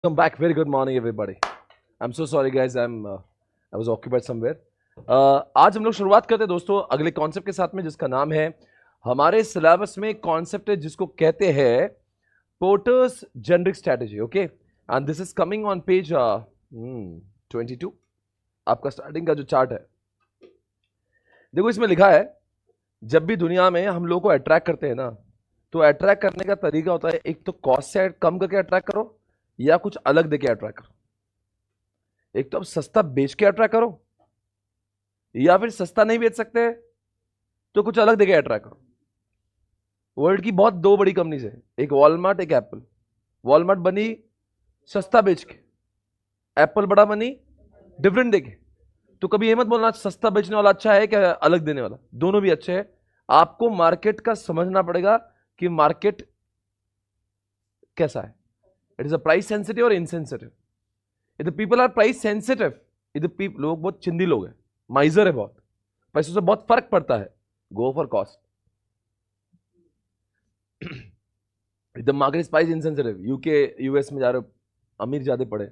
Welcome back. Very good morning, everybody. I'm so sorry, guys. I was occupied somewhere. आज हम लोग शुरुआत करते हैं दोस्तों अगले कॉन्सेप्ट के साथ में, जिसका नाम है, हमारे सिलेबस में कॉन्सेप्ट है जिसको कहते हैं porters generic strategy. Okay, and this is coming on page 22. आपका स्टार्टिंग का जो चार्ट है, देखो इसमें लिखा है, जब भी दुनिया में हम लोग को अट्रैक्ट करते हैं ना, तो अट्रैक्ट करने का तरीका होता है, एक तो कॉस्ट से कम करके अट्रैक्ट करो, या कुछ अलग देके अट्रैक्ट करो. एक तो आप सस्ता बेच के अट्रैक्ट करो, या फिर सस्ता नहीं बेच सकते तो कुछ अलग देके अट्रैक्ट करो. वर्ल्ड की बहुत दो बड़ी कंपनीज है, एक वॉलमार्ट, एक एप्पल. वॉलमार्ट बनी सस्ता बेच के, एप्पल बड़ा बनी डिफरेंट देके. तो कभी ये मत बोलना सस्ता बेचने वाला अच्छा है क्या अलग देने वाला, दोनों भी अच्छे हैं. आपको मार्केट का समझना पड़ेगा कि मार्केट कैसा है. It is a price sensitive और इनसेंसिटिव. इधर पीपल आर प्राइस सेंसिटिव, इधर लोग बहुत चिंदी लोग हैं, माइजर है बहुत, पैसों से बहुत फर्क पड़ता है. Go for cost. इधर market price insensitive, UK US में जा रहे हो, अमीर ज्यादा पड़े,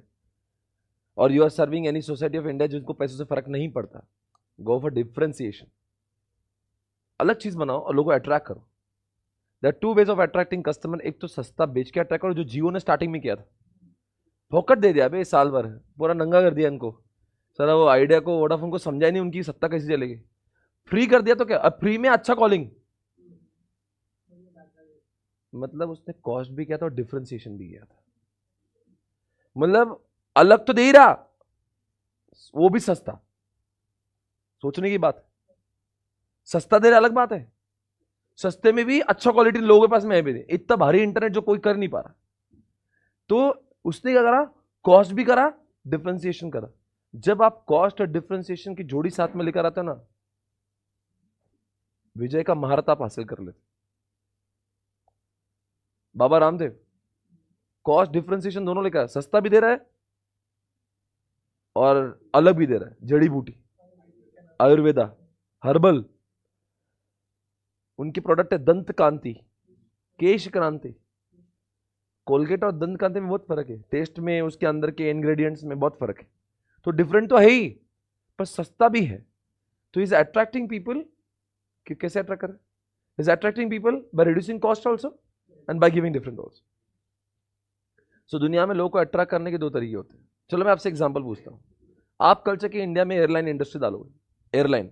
और you are serving any society of India जिनको पैसों से फर्क नहीं पड़ता. गो फॉर डिफरेंशिएशन, अलग चीज बनाओ और लोगों को अट्रैक्ट करो. There are two ways of attracting customer. एक तो सस्ता बेच के अट्रैक्ट करो, जो जियो ने स्टार्टिंग में किया था, फोकट दे दिया बे, साल भर पूरा नंगा कर दिया इनको. सर वो आइडिया को वोडाफोन को समझा नहीं उनकी सत्ता कैसे चलेगी. फ्री कर दिया तो क्या, अब फ्री में अच्छा कॉलिंग, मतलब उसने कॉस्ट भी किया था और डिफरेंशिएशन भी किया था. मतलब अलग तो दे ही रहा, वो भी सस्ता. सोचने की बात, सस्ता दे रहा अलग बात है, सस्ते में भी अच्छा क्वालिटी लोगों के पास में है भी नहीं. इतना भारी इंटरनेट जो कोई कर नहीं पा रहा, तो उसने क्या करा, कॉस्ट भी करा, डिफरेंशिएशन करा. जब आप कॉस्ट और डिफरेंशिएशन की जोड़ी साथ में लेकर आते हो ना, विजय का महारत आप हासिल कर लेते. बाबा रामदेव कॉस्ट डिफरेंशिएशन दोनों लेकर, सस्ता भी दे रहा है और अलग भी दे रहा है. जड़ी बूटी, आयुर्वेदा, हर्बल. उनकी प्रोडक्ट है दंत कांति, केश क्रांति. कोलगेट और दंत कांति में बहुत फर्क है, टेस्ट में, उसके अंदर के इंग्रेडिएंट्स में बहुत फर्क है. तो डिफरेंट तो है ही, पर सस्ता भी है. तो इज अट्रैक्टिंग पीपल. कैसे अट्रैक्ट कर, is attracting people by reducing cost also and by giving different also. So दुनिया में लोगों को अट्रैक्ट करने के दो तरीके होते हैं. चलो मैं आपसे एग्जांपल पूछता हूं. आप कल चल के इंडिया में एयरलाइन इंडस्ट्री डालोगे, एयरलाइन,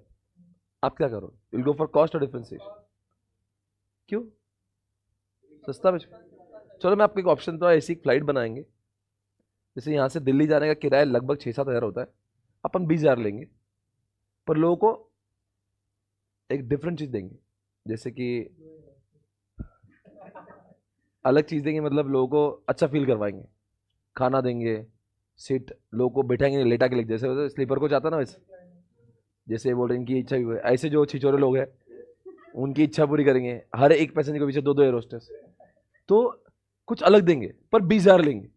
आप क्या करोगे? विल गो फॉर कॉस्ट और डिफरेंशिएशन. क्यों? सस्ता बेच. चलो मैं आपको एक ऑप्शन तो, ऐसी फ्लाइट बनाएंगे, जैसे यहाँ से दिल्ली जाने का किराया लगभग 6-7 हज़ार होता है, अपन 20 हज़ार लेंगे, पर लोगों को एक डिफरेंट चीज देंगे. जैसे कि अलग चीज देंगे, मतलब लोगों को अच्छा फील करवाएंगे, खाना देंगे, सीट लोगों को बैठाएंगे लेटा के लेके, जैसे स्लीपर को चाहता ना वैसे. जैसे बोल रहे हैं इनकी इच्छा भी है, ऐसे जो छिछोरे लोग हैं उनकी इच्छा पूरी करेंगे. हर एक पैसेंजर के पीछे 2-2 एयर होस्टेस. तो कुछ अलग देंगे, पर 20 हज़ार लेंगे.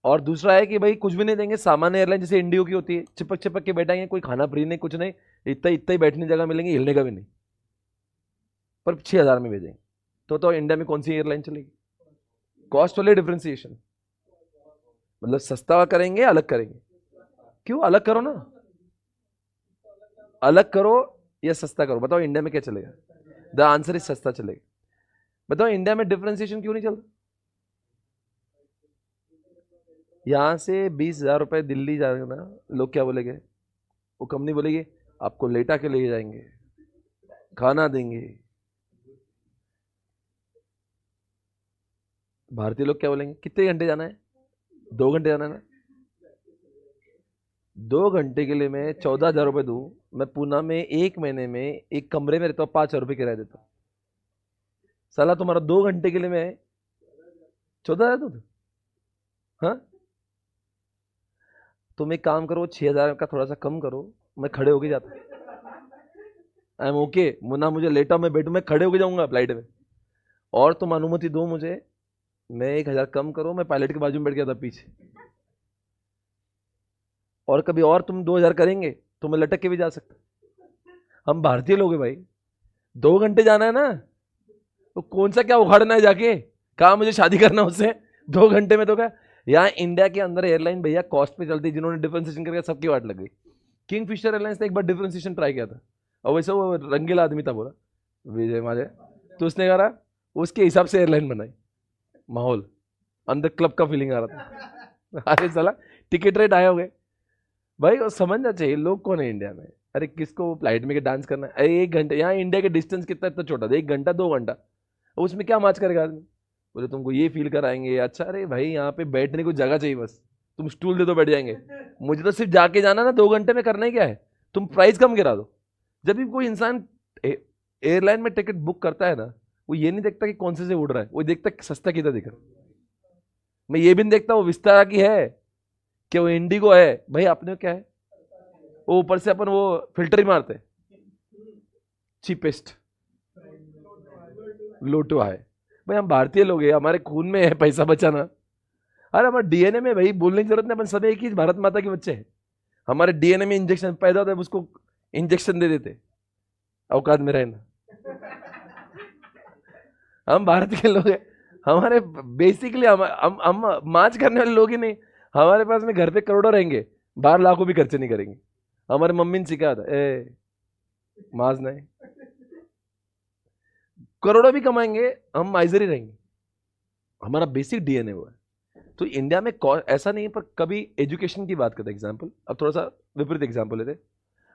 और दूसरा है कि भाई कुछ भी नहीं देंगे, सामान्य एयरलाइन जैसे इंडियो की होती है, चिपक चिपक के बैठाएंगे, कोई खाना फ्री नहीं, कुछ नहीं, इतना इतना ही बैठने जगह मिलेंगे, हिलने का भी नहीं, पर 6 हज़ार में भेजेंगे. तो इंडिया में कौन सी एयरलाइन चलेगी? कॉस्ट वाले डिफरेंशिएशन, मतलब सस्ता करेंगे, अलग करेंगे. क्यों? अलग करो ना, अलग करो या सस्ता करो. बताओ इंडिया में क्या चलेगा? द आंसर इज सस्ता चलेगा. बताओ इंडिया में डिफरेंशिएशन क्यों नहीं चलता? यहां से 20 हज़ार रुपए दिल्ली जाएगा ना, लोग क्या बोलेंगे, वो कंपनी बोलेगी आपको लेटा के ले जाएंगे, खाना देंगे. भारतीय लोग क्या बोलेंगे, कितने घंटे जाना है? 2 घंटे जाना है ना. 2 घंटे के लिए मैं 14 हज़ार रुपए दूं, मैं पूना में 1 महीने में एक कमरे में रहता हूँ, 5 हज़ार रुपये किराया देता हूँ. साला तुम्हारा 2 घंटे के लिए मैं 14 हज़ार दूं. हाँ, तुम एक काम करो, 6 हज़ार का थोड़ा सा कम करो, मैं खड़े होके जाता. आई एम ओके, मुन्ना मुझे लेटा, मैं बैठू, मैं खड़े होके जाऊंगा फ्लाइट में. और तुम अनुमति दो मुझे, मैं 1 हज़ार कम करो, मैं पायलट के बाजू में बैठ गया था पीछे. और कभी और तुम 2 हज़ार करेंगे तो मैं लटक के भी जा सकता. हम भारतीय लोग हैं भाई, 2 घंटे जाना है ना, तो कौन सा क्या उखाड़ना है जाके, कहा मुझे शादी करना उससे, 2 घंटे में तो क्या, यहाँ इंडिया के अंदर एयरलाइन भैया कॉस्ट पे चलती है, जिन्होंने डिफरेंशिएशन करके सबकी वाट लग गई। किंग फिशर एयरलाइंस ने एक बार डिफरेंशिएशन ट्राई किया था, और वैसे वो रंगीला आदमी था बोला विजय माले, तो उसने कहा उसके हिसाब से एयरलाइन बनाई, माहौल अंदर क्लब का फीलिंग आ रहा था। अरे साला टिकट रेट आए हो गए भाई, वो समझना चाहिए लोग कौन है इंडिया में। अरे किसको फ्लाइट में के डांस करना है, अरे 1 घंटे, यहाँ इंडिया के डिस्टेंस कितना इतना छोटा था, 1 घंटा 2 घंटा, उसमें क्या माच करेगा आदमी। बोले तुमको ये फील कराएंगे, अच्छा अरे भाई यहाँ पे बैठने को जगह चाहिए बस, तुम स्टूल दे दो बैठ जाएंगे। मुझे तो सिर्फ जाके जाना ना, 2 घंटे में करना ही क्या है, तुम प्राइस कम गिरा दो। जब भी कोई इंसान एयरलाइन में टिकट बुक करता है ना, वो ये नहीं देखता कि कौन से उड़ रहा है, वो देखता कि सस्ता कितना दिख रहा है। मैं ये भी नहीं देखता वो विस्तारा की है कि वो इंडिगो है, भाई अपने क्या है, वो ऊपर से अपन वो फिल्टर ही मारते, चीपेस्ट लोटो है। भाई हम भारतीय लोग हैं, हमारे खून में है पैसा बचाना। अरे हमारे डीएनए में, भाई बोलने की जरूरत नहीं, अपन सब एक ही भारत माता के बच्चे हैं। हमारे डीएनए में इंजेक्शन पैदा होता है, उसको इंजेक्शन दे देते औकात में रहना। हम भारत के लोग हैं, हमारे बेसिकली हम माच करने वाले लोग ही नहीं। हमारे पास में घर पे करोड़ों रहेंगे, बाहर लाखों भी खर्चे नहीं करेंगे। हमारे मम्मी ने सिखाया था, ए माज नहीं, करोड़ों भी कमाएंगे, हम माइजर ही रहेंगे। हमारा बेसिक डीएनए वो है। तो इंडिया में ऐसा नहीं है, पर कभी एजुकेशन की बात करते एग्जाम्पल, अब थोड़ा सा विपरीत एग्जाम्पल लेते,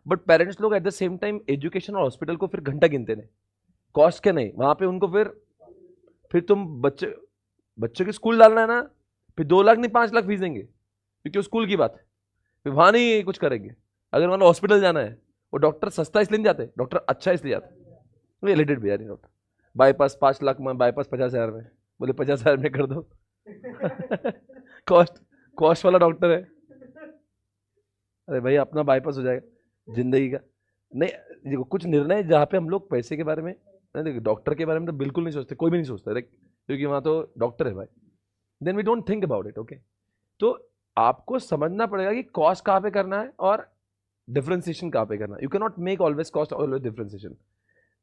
बट पेरेंट्स लोग at the same time education और हॉस्पिटल को फिर घंटा गिनते नहीं, कॉस्ट के नहीं, वहां पे उनको फिर तुम बच्चे के स्कूल डालना है ना, फिर 2 लाख नहीं 5 लाख फीस देंगे, क्योंकि वो स्कूल की बात है, फिर वहां नहीं कुछ करेंगे। अगर वहां हॉस्पिटल जाना है, वो डॉक्टर सस्ता इसलिए नहीं जाते, डॉक्टर अच्छा इसलिए जाते, वो एलिटेड भैया नहीं डॉक्टर। बाईपास 5 लाख में, बाईपास 50,000 में, बोले 50,000 में कर दो। कॉस्ट वाला डॉक्टर है। अरे भाई अपना बाईपास हो जाएगा जिंदगी का। नहीं देखो, कुछ निर्णय जहाँ पे हम लोग पैसे के बारे में, देखो डॉक्टर के बारे में तो बिल्कुल नहीं सोचते, कोई भी नहीं सोचता, क्योंकि वहाँ तो डॉक्टर है भाई, then we don't think about it. Okay, तो आपको समझना पड़ेगा कि कॉस्ट कहाँ पे करना है और डिफरेंशिएशन कहाँ पे करना है। You can not make always cost always differentiation,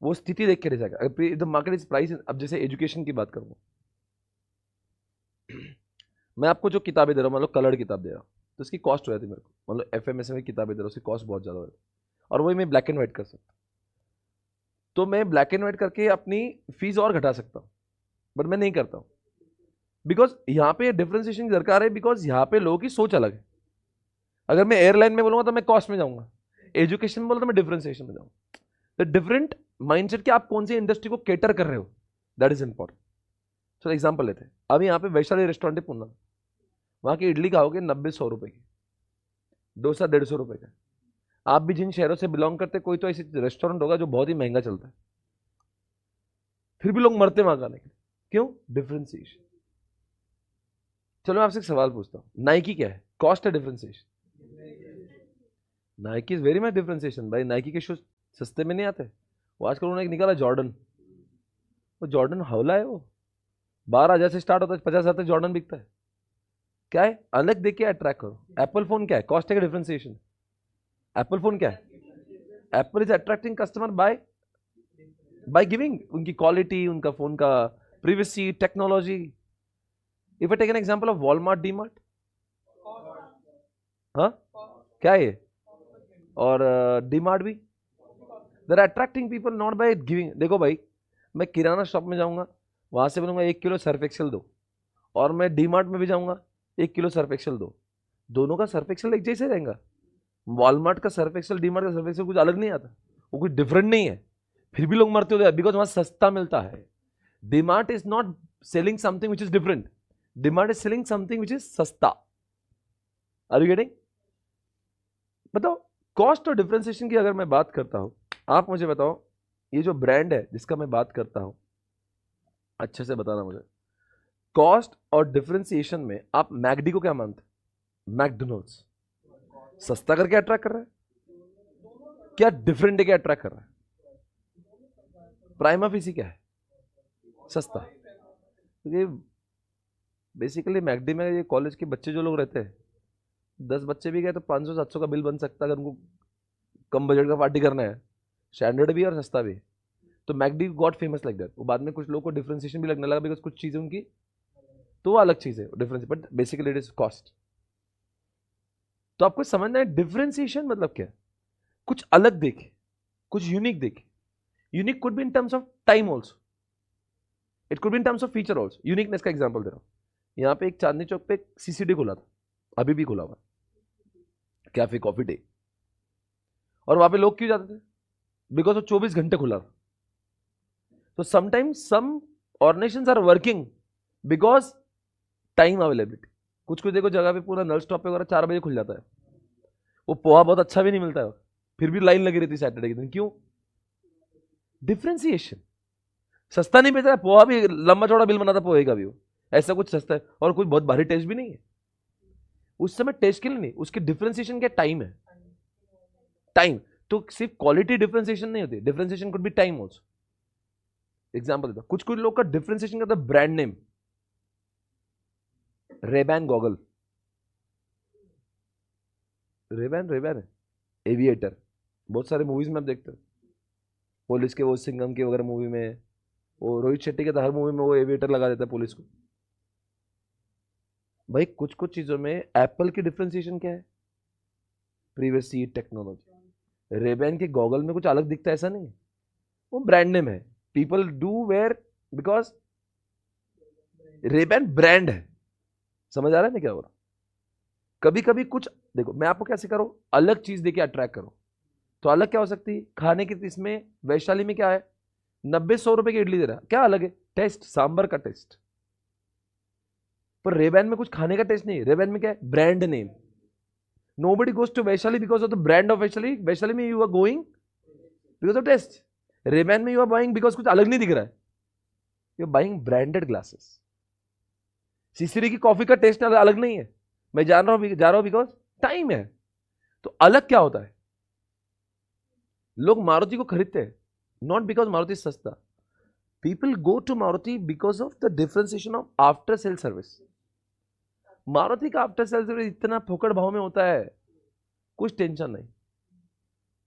वो स्थिति देख के रह जाएगा। The market is price. अब जैसे एजुकेशन की बात करूँ, मैं आपको जो किताबें दे रहा हूँ, मान लो कलर्ड किताब दे रहा हूँ, तो इसकी कॉस्ट हो जाती है मेरे को, मान लो FMS में किताबें दे रहा हूँ, उसकी कॉस्ट बहुत ज़्यादा हो जाती है, और वही मैं ब्लैक एंड व्हाइट कर सकता, तो मैं ब्लैक एंड व्हाइट करके अपनी फीस और घटा सकता हूँ, बट मैं नहीं करता हूँ, बिकॉज यहाँ पे डिफरेंशिएशन की दरकार है, बिकॉज यहाँ पे लोगों की सोच अलग है। अगर मैं एयरलाइन में बोलूंगा तो मैं कॉस्ट में जाऊंगा, एजुकेशन में बोला तो मैं डिफरेंशिएशन में जाऊंगा। तो डिफरेंट माइंडसेट कि आप कौन सी इंडस्ट्री को केटर कर रहे हो, दैट इज इंपॉर्टेंट। चलो एग्जाम्पल लेते हैं, अभी यहाँ पे वैशाली रेस्टोरेंट है पूना, वहाँ की इडली खाओगे 90-100 रुपए की, डोसा 150 रुपए का। आप भी जिन शहरों से बिलोंग करते, कोई तो ऐसी रेस्टोरेंट होगा जो बहुत ही महंगा चलता है, फिर भी लोग मरते वहां खाने के लिए, क्यों? डिफरेंशिएशन। चलो मैं आपसे एक सवाल पूछता हूँ, नाइकी क्या है, कॉस्ट है differentiation? Nike is very much differentiation भाई। नाइकी के शूज सस्ते में नहीं आते, वो आजकल उन्होंने एक निकाला जॉर्डन, वो जॉर्डन हवला है, वो 12,000 से स्टार्ट होता है, 50,000 तक जॉर्डन बिकता है। क्या है अलग देख के अट्रैक्ट करो। एप्पल फोन क्या है, कॉस्ट है डिफरेंशिएशन? एप्पल फोन क्या है? Apple is attracting customer by giving उनकी क्वालिटी, उनका फोन का privacy, technology. If I take an example of Walmart, DMart, हाँ क्या है ये, और डीमार्ट भी, there attracting people not by giving. देखो भाई, मैं किराना शॉप में जाऊंगा, वहां से बोलूंगा 1 किलो सर्फ एक्सेल दो, और मैं डीमार्ट में भी जाऊंगा 1 किलो सर्फ एक्सेल दो, दोनों का सर्फ एक्सेल एक जैसे रहेगा? वॉलमार्ट का सर्फ एक्सेल, डीमार्ट का सर्फ एक्सेल कुछ अलग नहीं आता, वो कुछ डिफरेंट नहीं है, फिर भी लोग मरते होते, बिकॉज वहां सस्ता मिलता है। DMart is not selling something which is different, DMart is selling something which is सस्ता। Are you getting? बताओ, कॉस्ट और डिफरेंशिएशन की अगर मैं बात करता हूं, आप मुझे बताओ, ये जो ब्रांड है जिसका मैं बात करता हूं, अच्छे से बताना मुझे, कॉस्ट और डिफरेंशिएशन में आप मैकडी को क्या मानते हैं? मैकडोनल्ड्स सस्ता करके अट्रैक्ट कर रहा है, क्या डिफरेंट देके अट्रैक्ट कर रहा है? प्राइमा फेसी क्या है? सस्ता। क्योंकि बेसिकली मैकडी में ये कॉलेज के बच्चे जो लोग रहते हैं, 10 बच्चे भी गए तो 500-700 का बिल बन सकता है, अगर उनको कम बजट का पार्टी करना है, स्टैंडर्ड भी और सस्ता भी। तो McD got famous like that. वो बाद में कुछ लोगों को डिफरेंशिएशन भी लगने लगा, बिकॉज कुछ चीज़ें उनकी तो वो अलग चीज है, difference, but basically it is cost. तो आपको समझना है डिफरेंशिएशन मतलब क्या है, कुछ अलग देखे, कुछ यूनिक देखे। Unique could be in terms of time also, it could be in terms of feature also. Uniqueness का एग्जाम्पल दे रहा हूं, यहाँ पे एक चांदनी चौक पे एक सीसीडी खुला था, अभी भी खुला हुआ, कैफे कॉफी डे। और वहां पे लोग क्यों जाते थे? बिकॉज वो 24 घंटे खुला था। तो sometimes some organisations are working because time availability. कुछ कुछ देखो जगह पे पूरा नल स्टॉप पे वगैरह 4 बजे खुल जाता है, वो पोहा बहुत अच्छा भी नहीं मिलता है, फिर भी लाइन लगी रहती है सैटरडे के दिन। क्यों? डिफरेंशिएशन। सस्ता नहीं बेचा है पोहा भी, लंबा चौड़ा बिल बनाता पोहे का भी वो, ऐसा कुछ सस्ता है और कुछ बहुत भारी टेस्ट भी नहीं है उस समय, टेस्ट के लिए नहीं, उसके डिफरेंशिएशन क्या टाइम है, टाइम। तो सिर्फ क्वालिटी डिफरेंशिएशन नहीं होती, differentiation could be time also. Example देता, कुछ कुछ लोग का डिफरेंशिएशन करता है brand name. Ray-Ban goggle, Ray-Ban Ray-Ban है, एविएटर, बहुत सारे मूवीज में आप देखते हो, पुलिस के वो सिंघम के वगैरह मूवी में, वो रोहित शेट्टी के तो हर मूवी में वो एविएटर लगा देता है पुलिस को। भाई कुछ कुछ चीजों में एप्पल की डिफरेंशिएशन क्या है? Previous technology. रेबैन के गॉगल में कुछ अलग दिखता है ऐसा नहीं है, वो ब्रांड नेम है, people do wear because RayBan brand है। समझ आ रहा है ना क्या हो रहा? कभी कभी कुछ देखो, मैं आपको क्या सिखा रहा हूं, अलग चीज देके अट्रैक्ट करो। तो अलग क्या हो सकती है? खाने की, इसमें वैशाली में क्या है, 90-100 रुपए की इडली दे रहा है, क्या अलग है? टेस्ट, सांबर का टेस्ट। पर रेबैन में कुछ खाने का टेस्ट नहीं है, रेबैन में क्या है? Brand name. Nobody goes to Vaishali because of the brand of Vaishali, Vaishali में you are going because of taste. RayBan में यू आर बाइंग बिकॉज कुछ अलग नहीं दिख रहा है, you are buying branded glasses. CCD की कॉफी का टेस्ट अलग नहीं है, मैं जा रहा हूं बिकॉज टाइम है। तो अलग क्या होता है? लोग मारुति को खरीदते हैं नॉट बिकॉज मारुति सस्ता, people go to Maruti because of the differentiation of after sale service. Maruti का आफ्टर सेल सर्विस इतना फोकट भाव में होता है, कुछ टेंशन नहीं,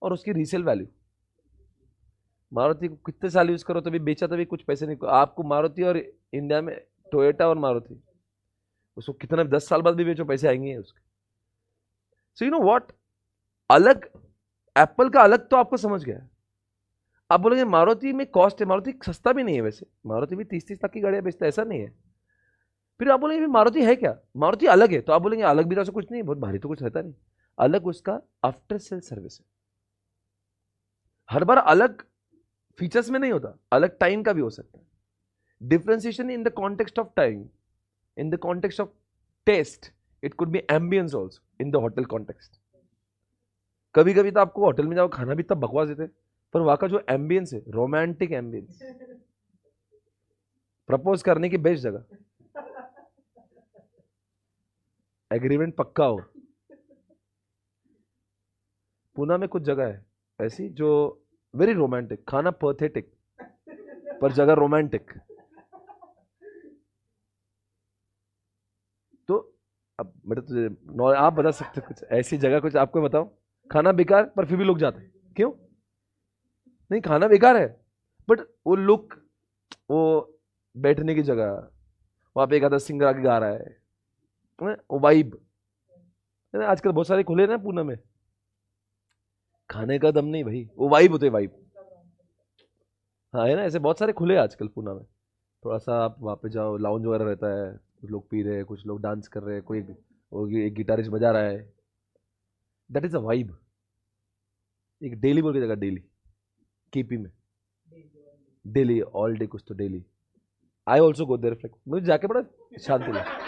और उसकी रीसेल वैल्यू, मारुति को कितने साल यूज करो तभी बेचा तभी कुछ पैसे नहीं आपको। मारुति और इंडिया में टोयोटा और मारुति, उसको कितना 10 साल बाद भी बेचो पैसे आएंगे उसके। सो यू नो व्हाट, अलग एप्पल का अलग तो आपको समझ गया। आप बोलेंगे मारुति में कॉस्ट है, मारुति सस्ता भी नहीं है वैसे, मारुति भी 30-30 लाख की गाड़ियां बेचता है, ऐसा नहीं है। फिर आप बोलेंगे मारुति है क्या, मारुति अलग है, तो आप बोलेंगे अलग भी तो कुछ नहीं, बहुत भारी तो कुछ रहता नहीं। अलग उसका आफ्टर सेल सर्विस है। हर बार अलग फीचर्स में नहीं होता, अलग टाइम का भी हो सकता है। Differentiation in the context of time, in the context of taste, it could be ambience also in the hotel context। कभी कभी तो आपको होटल में जाओ खाना भी तब बकवास देते, पर वहां का जो एम्बियंस है, रोमांटिक एम्बियंस, प्रपोज करने की बेस्ट जगह, एग्रीमेंट पक्का हो। पुणे में कुछ जगह है ऐसी जो वेरी रोमांटिक, खाना पैथेटिक पर जगह रोमांटिक। तो अब मेरे तुझे आप बता सकते हो कुछ ऐसी जगह, कुछ आपको बताओ, खाना बेकार पर फिर भी लोग जाते हैं, क्यों? नहीं खाना बेकार है बट वो लुक, वो बैठने की जगह, वहां पे एक आधा सिंगर आके गा रहा है, वो वाइब। आजकल बहुत सारे खुले ना पुणे में, खाने का दम नहीं भाई, वो वाइब होते, वाइब। हाँ है ना, ऐसे बहुत सारे खुले आजकल पुणे में। थोड़ा सा आप वहाँ पे जाओ, लाउंज वगैरह रहता है, कुछ लोग पी रहे हैं, कुछ लोग डांस कर रहे हैं, कोई एक गिटारिस्ट बजा रहा है, दैट इज अ वाइब। एक डेली बोल की जगह, डेली केपी में, डेली ऑल डे कुछ तो daily. I also go there, मुझे जाके बड़ा शांति लगा।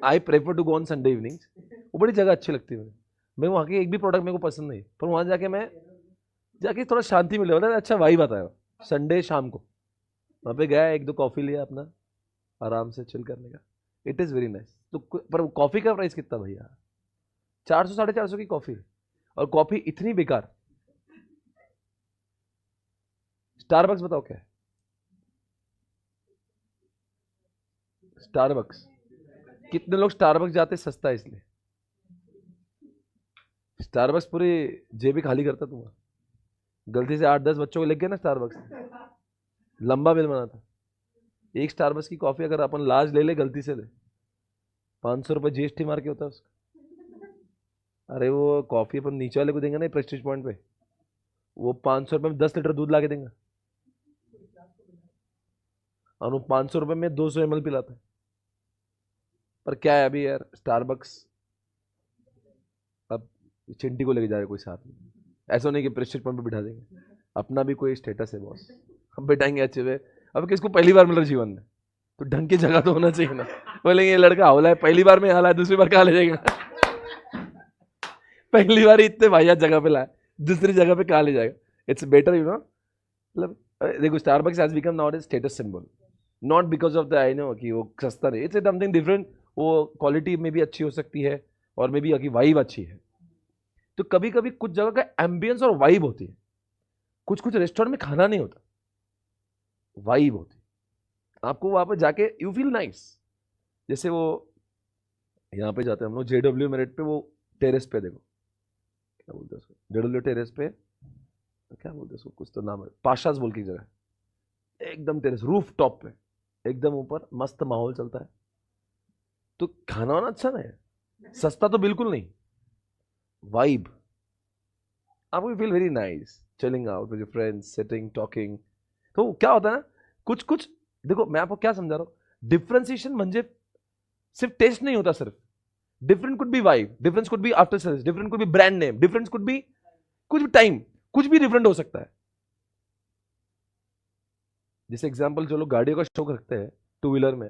I prefer to go on Sunday evenings, वो बड़ी जगह अच्छी लगती है मुझे। मैं वहाँ की एक भी प्रोडक्ट मेरे को पसंद नहीं, पर वहाँ जाके मैं जाके थोड़ा शांति मिले, मतलब अच्छा वाइब आता है। संडे शाम को वहाँ पे गया, 1-2 कॉफी लिया अपना, आराम से चिल करने का, इट इज़ वेरी नाइस। तो पर कॉफ़ी का प्राइस कितना भैया? 400-450 की कॉफ़ी, और कॉफ़ी इतनी बेकार। स्टारबक्स बताओ क्या है? स्टारबक्स, कितने लोग स्टारबक्स जाते? सस्ता है इसलिए। स्टारबक्स पूरी जेबी खाली करता तुम्हारा। गलती से 8-10 बच्चों को लेके गया ना स्टारबक्स, लंबा बिल बना था। एक स्टारबक्स की कॉफी अगर अपन लार्ज ले ले गलती से ले, 500 रुपये जीएसटी मार के होता है उसका। अरे वो कॉफी अपन नीचे वाले को देंगे ना प्रेस्टीज पॉइंट पे, वो 500 रुपये में 10 लीटर दूध ला के देंगे, और वो 500 रुपये में 200 ml पिलाता है। पर क्या है अभी यार, स्टारबक्स अब चिंटी को लेके जा रहे कोई साथ में, ऐसा नहीं कि प्रेस्टीज पॉइंट पे बिठा देंगे, अपना भी कोई स्टेटस है बॉस, हम बिठाएंगे अच्छे से। अब किसको पहली बार मिल रहा जीवन में, तो ढंग की जगह तो होना चाहिए ना। बोलेंगे ये लड़का हौला है, पहली बार में हाला है, दूसरी बार कहाँ ले जाएगा। पहली बार इतने वाहियात जगह पे लाया, दूसरी जगह पे कहाँ ले जाएगा। इट्स बेटर यू नो, मतलब देखो Starbucks has become now A status symbol, not because of the I know कि वो सस्ता नहीं, इट्स समथिंग डिफरेंट। वो क्वालिटी में भी अच्छी हो सकती है और मे बी वाइब अच्छी है। तो कभी कभी कुछ जगह का एम्बियंस और वाइब होती है, कुछ कुछ रेस्टोरेंट में खाना नहीं होता, वाइब होती, आपको वहां पर जाके यू फील नाइस। जैसे वो यहाँ पे जाते हैं हम लोग JW मेरिट पे, वो टेरेस पे देखो क्या बोलते हैं उसको, JW टेरेस पे क्या बोलते हैं उसको, कुछ तो नाम है, पाशास बोल की जगह, एकदम टेरेस रूफ टॉप पे, एकदम ऊपर मस्त माहौल चलता है। तो खाना वाना अच्छा ना है, सस्ता तो बिल्कुल नहीं, वाइब, आपको feel very nice, chilling out with your friends, sitting talking. तो क्या होता है ना, कुछ कुछ देखो मैं आपको क्या समझा रहा हूं, डिफरेंशिएशन म्हणजे सिर्फ टेस्ट नहीं होता, सिर्फ different could be vibe, difference could be after service, different could be brand name, difference could be कुछ भी टाइम, कुछ भी डिफरेंट हो सकता है। जैसे एग्जांपल जो लोग गाड़ियों का शौक रखते हैं टू व्हीलर में,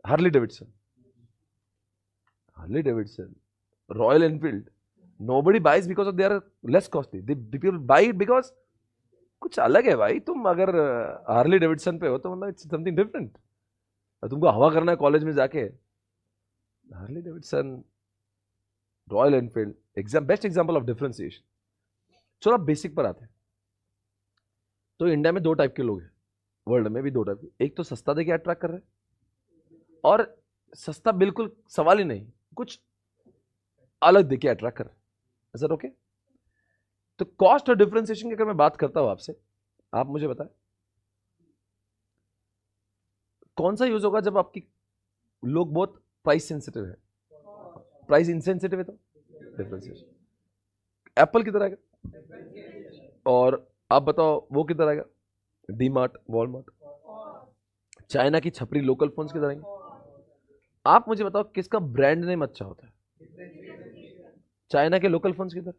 Harley Davidson, Harley Davidson, royal Enfield, nobody buys because of they are less costly, they people buy it because कुछ अलग है भाई। तुम अगर हार्ली डेविडसन पे हो तो मतलब इट्स समथिंग डिफरेंट, तुमको हवा करना है कॉलेज में जाके, Harley Davidson, royal Enfield, best example of differentiation. चलो अब बेसिक पर आते हैं। तो इंडिया में दो टाइप के लोग हैं, वर्ल्ड में भी दो टाइप के, एक तो सस्ता देके अट्रैक्ट कर रहे हैं, और सस्ता बिल्कुल सवाल ही नहीं, कुछ अलग देके अट्रैक्ट कर रहे हैं। Is that okay? तो कॉस्ट और डिफरेंशिएशन की अगर मैं बात करता हूं आपसे, आप मुझे बताएं कौन सा यूज होगा जब आपकी लोग बहुत प्राइस सेंसिटिव है, प्राइस इनसेंसिटिव है तो डिफरेंशिएशन। एप्पल किधर आएगा, और आप बताओ वो किधर आएगा, डीमार्ट, वॉलमार्ट। चाइना की छपरी लोकल फोन्स किधर आएंगे, आप मुझे बताओ किसका ब्रांड नेम अच्छा होता है। चाइना के लोकल फोन्स किधर,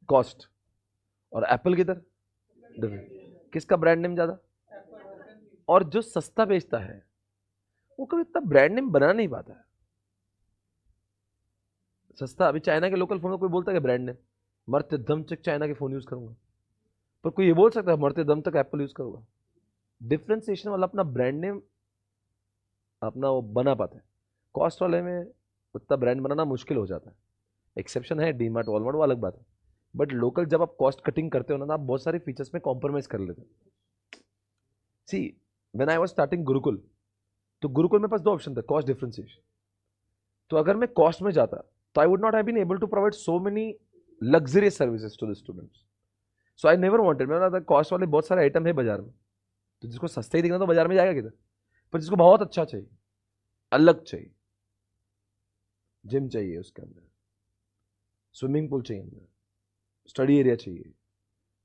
कॉस्ट, और एप्पल किधर, डिफरेंट। किसका ब्रांड नेम ज्यादा, और जो सस्ता बेचता है वो कभी इतना ब्रांड नेम बना नहीं पाता है। सस्ता, अभी चाइना के लोकल फोन को कोई बोलता है कि ब्रांड नेम, मरते दम तक चाइना के फोन यूज करूंगा, पर कोई ये बोल सकता है मरते दम तक एप्पल यूज करूंगा। डिफरेंशिएशन वाला अपना ब्रांड नेम अपना वो बना पाता है, कॉस्ट वाले में उतना ब्रांड बनाना मुश्किल हो जाता है। एक्सेप्शन है डीमार्ट, वॉलमार्ट, वो अलग बात है, बट लोकल जब आप कॉस्ट कटिंग करते हो ना, आप बहुत सारे फीचर्स में कॉम्प्रोमाइज कर लेते हो। See when I was starting Gurukul, तो गुरुकुल में पास दो ऑप्शन थे, कॉस्ट, डिफरेंशिएशन। तो अगर मैं कॉस्ट में जाता तो I would not have been able to provide so many luxurious services to the students. So I never wanted, मैं बोला कॉस्ट वाले बहुत सारे आइटम है बाजार में, तो जिसको सस्ते ही दिखना तो बाजार में जाएगा किधर, पर जिसको बहुत अच्छा चाहिए, अलग चाहिए, जिम चाहिए उसके अंदर, स्विमिंग पूल चाहिए अंदर, स्टडी एरिया चाहिए,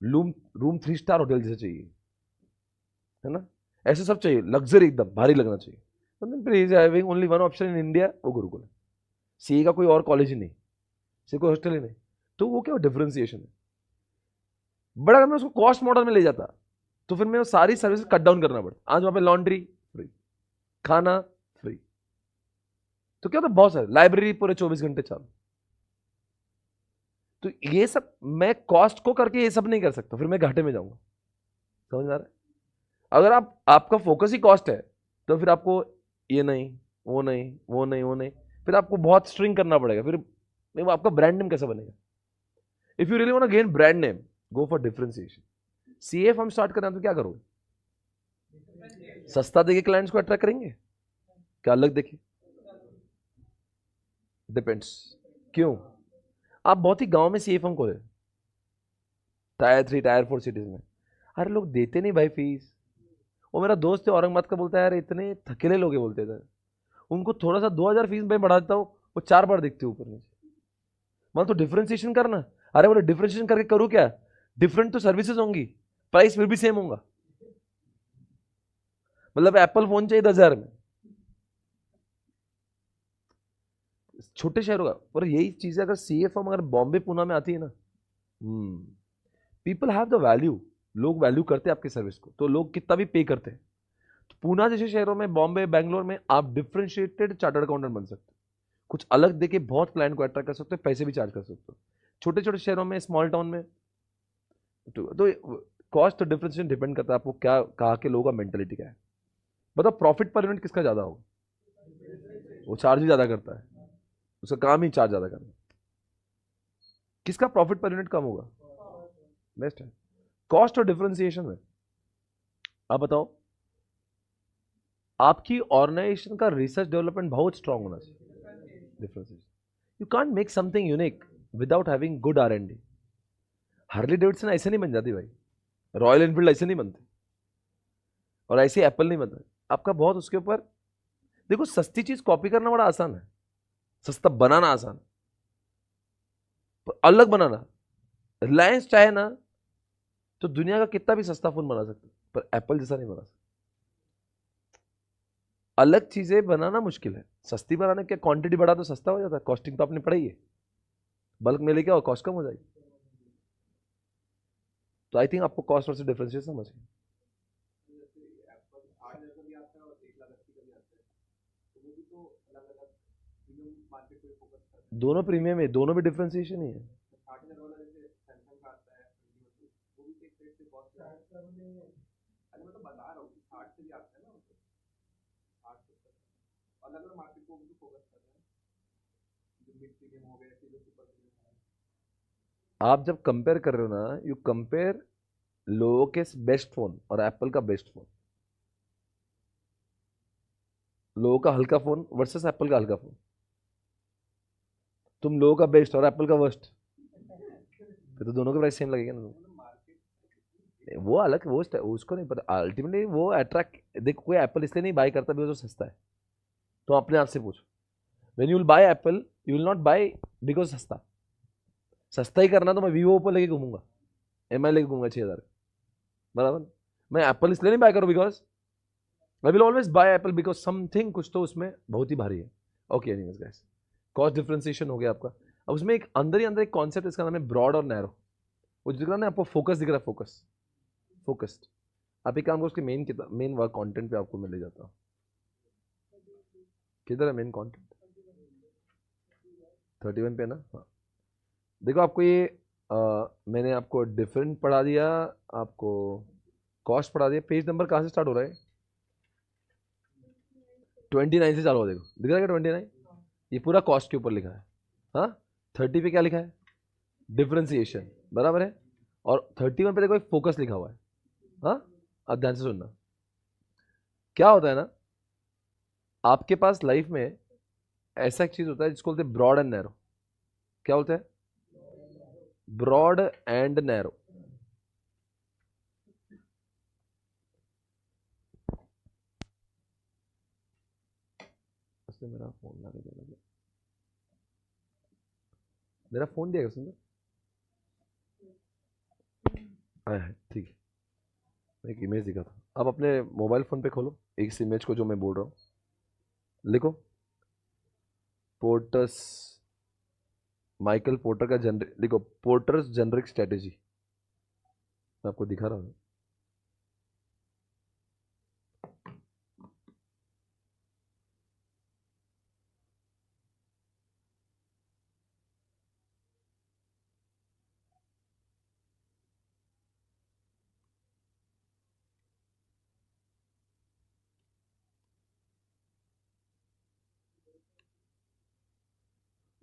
रूम 3 स्टार होटल जैसे चाहिए, है ना, ऐसे सब चाहिए, लग्जरी एकदम भारी लगना चाहिए। Having only one option in India, वो गुरुकुल है। सीए का कोई और कॉलेज ही नहीं, सीए कोई हॉस्टल ही नहीं, तो वो क्या डिफरेंशिएशन है। बट अगर मैं उसको कॉस्ट मॉडल में ले जाता तो फिर मैं वो सारी सर्विस कट डाउन करना पड़ता। आज वहां पे लॉन्ड्री फ्री, खाना फ्री, तो क्या होता, बहुत सारे, लाइब्रेरी पूरे 24 घंटे चालू। तो ये सब मैं कॉस्ट को करके ये सब नहीं कर सकता, फिर मैं घाटे में जाऊंगा। समझ आ रहा है? अगर आपका फोकस ही कॉस्ट है तो फिर आपको ये नहीं, वो नहीं, वो नहीं, वो नहीं, फिर आपको बहुत स्ट्रिंग करना पड़ेगा, फिर आपका ब्रांड नेम कैसे बनेगा। If you really want to gain brand name, go for differentiation. CF हम स्टार्ट करना तो क्या करोगे, सस्ता देके क्लाइंट्स को अट्रैक्ट करेंगे, क्या अलग देखे, डिपेंड्स। क्यों, आप बहुत ही गांव में सीएफ हम खोले, टायर 3 टायर 4 सिटीज में, अरे लोग देते नहीं भाई फीस, वो मेरा दोस्त है औरंगाबाद का, बोलता है यार इतने थकेले लोग हैं, बोलते थे उनको थोड़ा सा 2,000 फीस में बढ़ा देता हूँ, वो 4 बार दिखते ऊपर नीचे। मतलब तो डिफरेंशिएशन करना। अरे बोले डिफरेंशिएशन करके करूँ क्या, डिफरेंट तो सर्विसेज होंगी, प्राइस फिर भी सेम होगा। मतलब एप्पल फोन चाहिए 10,000 में, छोटे शहरों का। पर यही चीजें अगर सीए फॉर्म अगर बॉम्बे पुणे में आती है ना, पीपल हैव द वैल्यू, लोग वैल्यू करते हैं आपकी सर्विस को, तो लोग कितना भी पे करते हैं। तो पूना जैसे शहरों में, बॉम्बे, बैंगलोर में आप डिफरेंशिएटेड चार्टर्ड अकाउंटेंट बन सकते हो, कुछ अलग देके बहुत क्लाइंट को अट्रैक्ट कर सकते हो, पैसे भी चार्ज कर सकते हो। छोटे छोटे शहरों में, स्मॉल टाउन में तो कॉस्ट डिफरेंशिएशन डिपेंड करता है आपको क्या, कहाँ के लोगों का मेंटेलिटी क्या है। बताओ प्रॉफिट पर यूनिट किसका ज्यादा होगा, वो चार्ज भी ज्यादा करता है, उसका काम ही चार्ज ज्यादा करना। किसका प्रॉफिट पर यूनिट कम होगा, बेस्ट है। कॉस्ट और डिफरेंशिएशन में आप बताओ, आपकी ऑर्गेनाइजेशन का रिसर्च डेवलपमेंट बहुत स्ट्रांग होना चाहिए। Differentiation, you can't make something unique without having good R&D। Harley Davidson ऐसे नहीं बन जाती भाई, रॉयल एनफील्ड ऐसे नहीं बनते, और ऐसे एप्पल नहीं बनता। आपका बहुत उसके ऊपर, देखो सस्ती चीज कॉपी करना बड़ा आसान है, सस्ता बनाना आसान है, पर अलग बनाना, रिलायंस चाहे ना तो दुनिया का कितना भी सस्ता फोन बना सकता है, पर एप्पल जैसा नहीं बना सकता। अलग चीजें बनाना मुश्किल है, सस्ती बनाने क्या, क्वांटिटी बढ़ा तो सस्ता हो जाता है, कॉस्टिंग तो आपने पढ़ाई है, बल्क में लेके आओ कॉस्ट कम हो जाएगी। तो आई थिंक आपको कॉस्ट और से डिफरेंशिएट समझिए। दोनों प्रीमियम है, दोनों में डिफरेंशिएशन ही है। आप जब कंपेयर कर रहे हो ना, यू कंपेयर लोगों के बेस्ट फोन और एप्पल का बेस्ट फोन, लोगों का हल्का फोन वर्सेस एप्पल का हल्का फोन। तुम लोगों का बेस्ट और एप्पल का वर्स्ट, फिर तो दोनों का प्राइस सेम लगेगा ना। वो अलग, वो उसको नहीं पता अल्टीमेटली वो अट्रैक्ट। देखो कोई एप्पल इसलिए नहीं बाय करता बिकॉज वो सस्ता है, तो अपने आप से पूछो, when you will buy Apple you will not buy because सस्ता। सस्ता ही करना तो मैं वीवो ओप्पो लेके घूमूंगा, MI लेके घूमूंगा 6,000, बराबर। मैं एप्पल इसलिए नहीं बाय करूँ because I will always bye Apple because something कुछ तो उसमें बहुत ही भारी है। Okay anyways guys, cost differentiation हो गया आपका। अब उसमें एक अंदर ही अंदर एक कॉन्सेप्ट, इसका नाम है ब्रॉड और नैरो। वो दिख रहा है ना आपको, फोकस दिख रहा है, फोकस, फोकस्ड। आप एक काम करो, उसके मेन वर्क कंटेंट पे आपको मैं ले जाता हूँ। किधर है मेन कंटेंट, 31 पे ना। हाँ देखो आपको ये मैंने आपको डिफरेंट पढ़ा दिया, आपको कॉस्ट पढ़ा दिया। पेज नंबर कहाँ से स्टार्ट हो रहा है, 29 से चालू हो, देखो दिख रहा है 29, ये पूरा कॉस्ट के ऊपर लिखा है। हाँ 30 पे क्या लिखा है, डिफरेंशिएशन, बराबर है। और 31 पे देखो एक फोकस लिखा हुआ है। हाँ अब ध्यान से सुनना, क्या होता है ना, आपके पास लाइफ में ऐसा एक चीज होता है जिसको बोलते हैं ब्रॉड एंड नैरो। क्या बोलते हैं, ब्रॉड एंड नैरो। उसने मेरा फोन ला के दे दिया, मेरा फोन दिया उसने, ठीक है। मैं एक इमेज दिखा था, आप अपने मोबाइल फोन पे खोलो इस इमेज को जो मैं बोल रहा हूँ, लिखो पोर्टस, माइकल पोर्टर का लिखो पोर्टर्स जेनरिक स्ट्रेटेजी, मैं आपको दिखा रहा हूँ।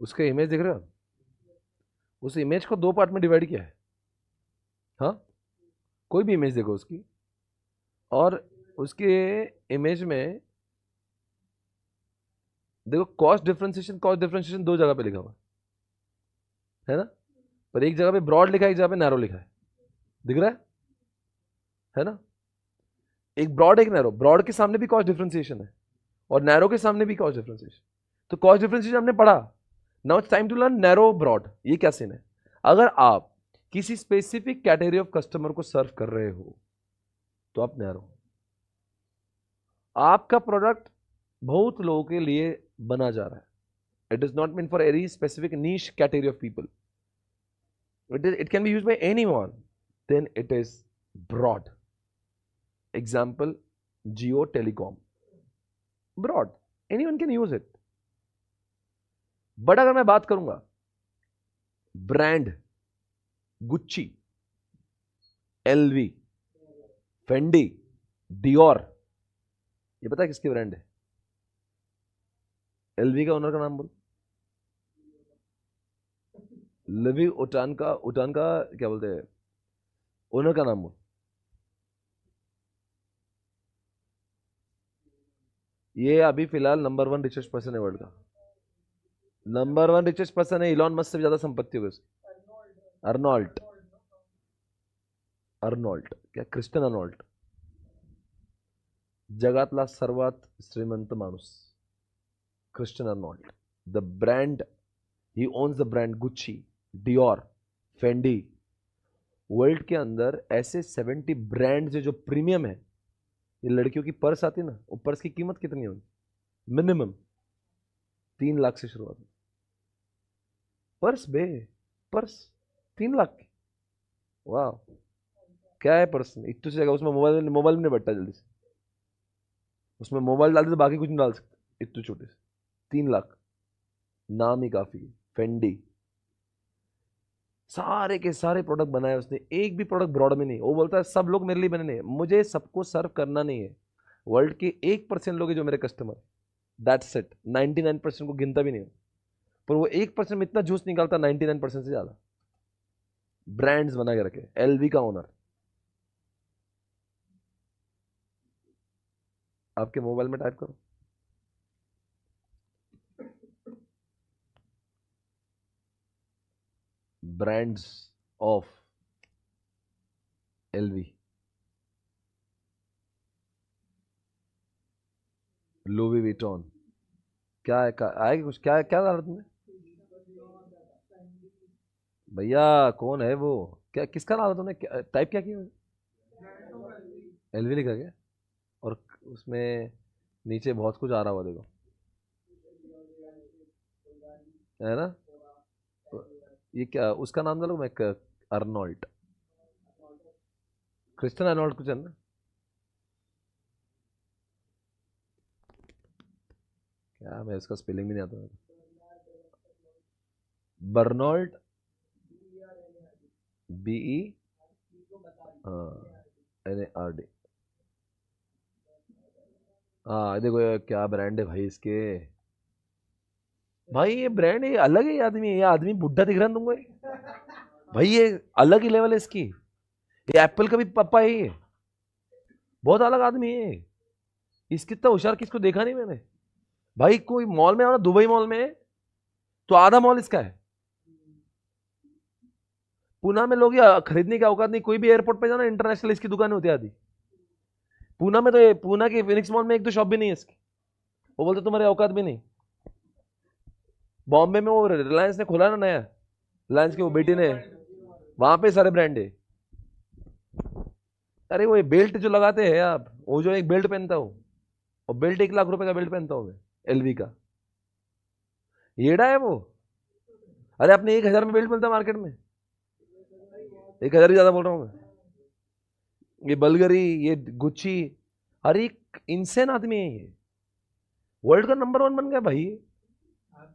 उसका इमेज देख रहे हो, उस इमेज को 2 पार्ट में डिवाइड किया है। हाँ कोई भी इमेज देखो उसकी, और उसके इमेज में देखो कॉस्ट डिफरेंशिएशन 2 जगह पे लिखा हुआ है ना, पर एक जगह पे ब्रॉड लिखा है, एक जगह पे नैरो लिखा है, दिख रहा है ना। एक ब्रॉड एक नैरो, ब्रॉड के सामने भी कॉस्ट डिफरेंशिएशन है और नैरो के सामने भी कॉस्ट डिफरेंशिएशन। तो कॉस्ट डिफरेंशिएशन हमने पढ़ा, now it's time to learn narrow broad. ये क्या सीन है? अगर आप किसी स्पेसिफिक कैटेगरी ऑफ कस्टमर को सर्व कर रहे हो तो आप नैरो, आपका प्रोडक्ट बहुत लोगों के लिए बना जा रहा है, it is not mean for any specific niche category of people, it can be used by anyone, then it is broad. Example, Jio Telecom, broad, anyone can use it. But अगर मैं बात करूंगा brand Gucci, LV, Fendi, Dior, ये पता है किसकी brand है? LV का ओनर का नाम बोल। लिवी उटान का क्या बोलते हैं ओनर का नाम बोल। ये अभी फिलहाल नंबर 1 रिचेस्ट पर्सन है वर्ल्ड का, नंबर 1 रिचेस्ट पर्सन है, इलॉन मस्क से भी ज्यादा संपत्ति होगी उसकी। अर्नॉल्ट, अर्नॉल्ट क्या, क्रिस्टन अर्नॉल्ट, जगातला सर्वात श्रीमंत माणूस Christian Arnault. The brand, he owns the brand Gucci, Dior, Fendi. World के अंदर ऐसे 70 ब्रांड्स है जो प्रीमियम है। ये लड़कियों की पर्स आती है ना, वो पर्स की कीमत कितनी होगी? मिनिमम 3 लाख से शुरुआत है। पर्स बे, पर्स 3 लाख की, वाह क्या है पर्स में इतनी सी जगह, उसमें मोबाइल में नहीं बैठता जल्दी से, उसमें मोबाइल डाल दे तो बाकी कुछ नहीं डाल सकते, इतने छोटे से 3 लाख। नाम ही काफी है, फेंडी। सारे के सारे प्रोडक्ट बनाए उसने, एक भी प्रोडक्ट ब्रॉड में नहीं। वो बोलता है सब लोग मेरे लिए बने नहीं, मुझे सबको सर्व करना नहीं है। वर्ल्ड के 1% लोग हैं जो मेरे कस्टमर, दैट्स इट। 99% को गिनता भी नहीं, पर वो 1% में इतना जूस निकालता 99% से ज्यादा। ब्रांड्स बना के रखे। एलवी का ओनर, आपके मोबाइल में टाइप करो brands of LV, Louis Vuitton, क्या है आएगा कुछ? क्या क्या डाला तुमने भैया? कौन है वो? क्या किसका डाला तुमने? टाइप क्या किया? एलवी लिखा क्या? और उसमें नीचे बहुत कुछ आ रहा हुआ देखो, है ना? ये क्या उसका नाम डालो? मैं अर्नॉल्ट, क्रिस्टन अर्नॉल्ट कुछ है ना? क्या, मैं इसका स्पेलिंग भी नहीं आता। बर्नॉल्ट, BE NARD। हाँ देखो ये क्या ब्रांड है भाई इसके। भाई ये ब्रांड, ये अलग है। ये आदमी बुढ़ा दिख रहा है तुमको भाई, ये अलग ही लेवल है इसकी। ये एप्पल का भी पापा है, ये बहुत अलग आदमी है। इसकी इतना होशियार किसको देखा नहीं मैंने भाई। कोई मॉल में आओ ना, दुबई मॉल में, तो आधा मॉल इसका है। पूना में लोग खरीदने की औकात नहीं, कोई भी एयरपोर्ट पे जाना इंटरनेशनल इसकी दुकानें होती आधी। पूना में तो पूना के फिनिक्स मॉल में 1-2 शॉप भी नहीं है इसकी। वो बोलते तुम्हारी औकात भी नहीं। बॉम्बे में वो रिलायंस ने खोला ना नया, रिलायंस की वो बेटी ने, वहां पे सारे ब्रांड है। अरे वो बेल्ट जो लगाते हैं आप, वो जो एक बेल्ट पहनता हूँ, और बेल्ट 1 लाख रुपए का बेल्ट पहनता हूँ मैं, एलवी का। येड़ा है वो। अरे अपने 1,000 में बेल्ट मिलता है मार्केट में, 1,000 ही ज्यादा बोल रहा हूँ मैं। ये बल्गरी, ये गुच्ची, हर एक इंसेन आदमी है ये। वर्ल्ड का नंबर 1 बन गया भाई।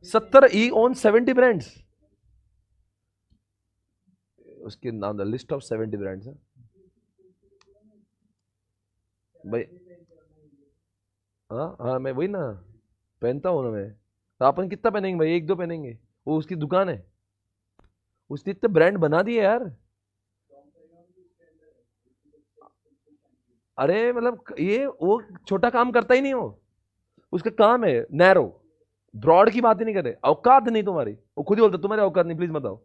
70, ही ओन 70 ब्रांड्स। उसके नाम द लिस्ट ऑफ 70 ब्रांड्स है भाई। हाँ हाँ, मैं वही ना पहनता हूँ ना मैं। तो अपन कितना पहनेंगे भाई? 1-2 पहनेंगे। वो उसकी दुकान है, उसने इतने ब्रांड बना दिए यार। अरे मतलब ये वो छोटा काम करता ही नहीं हो, उसका काम है नैरो। ब्रॉड की बात ही नहीं करे, औकात नहीं तुम्हारी। वो खुद ही बोलता तुम्हारी औकात नहीं, प्लीज बताओ।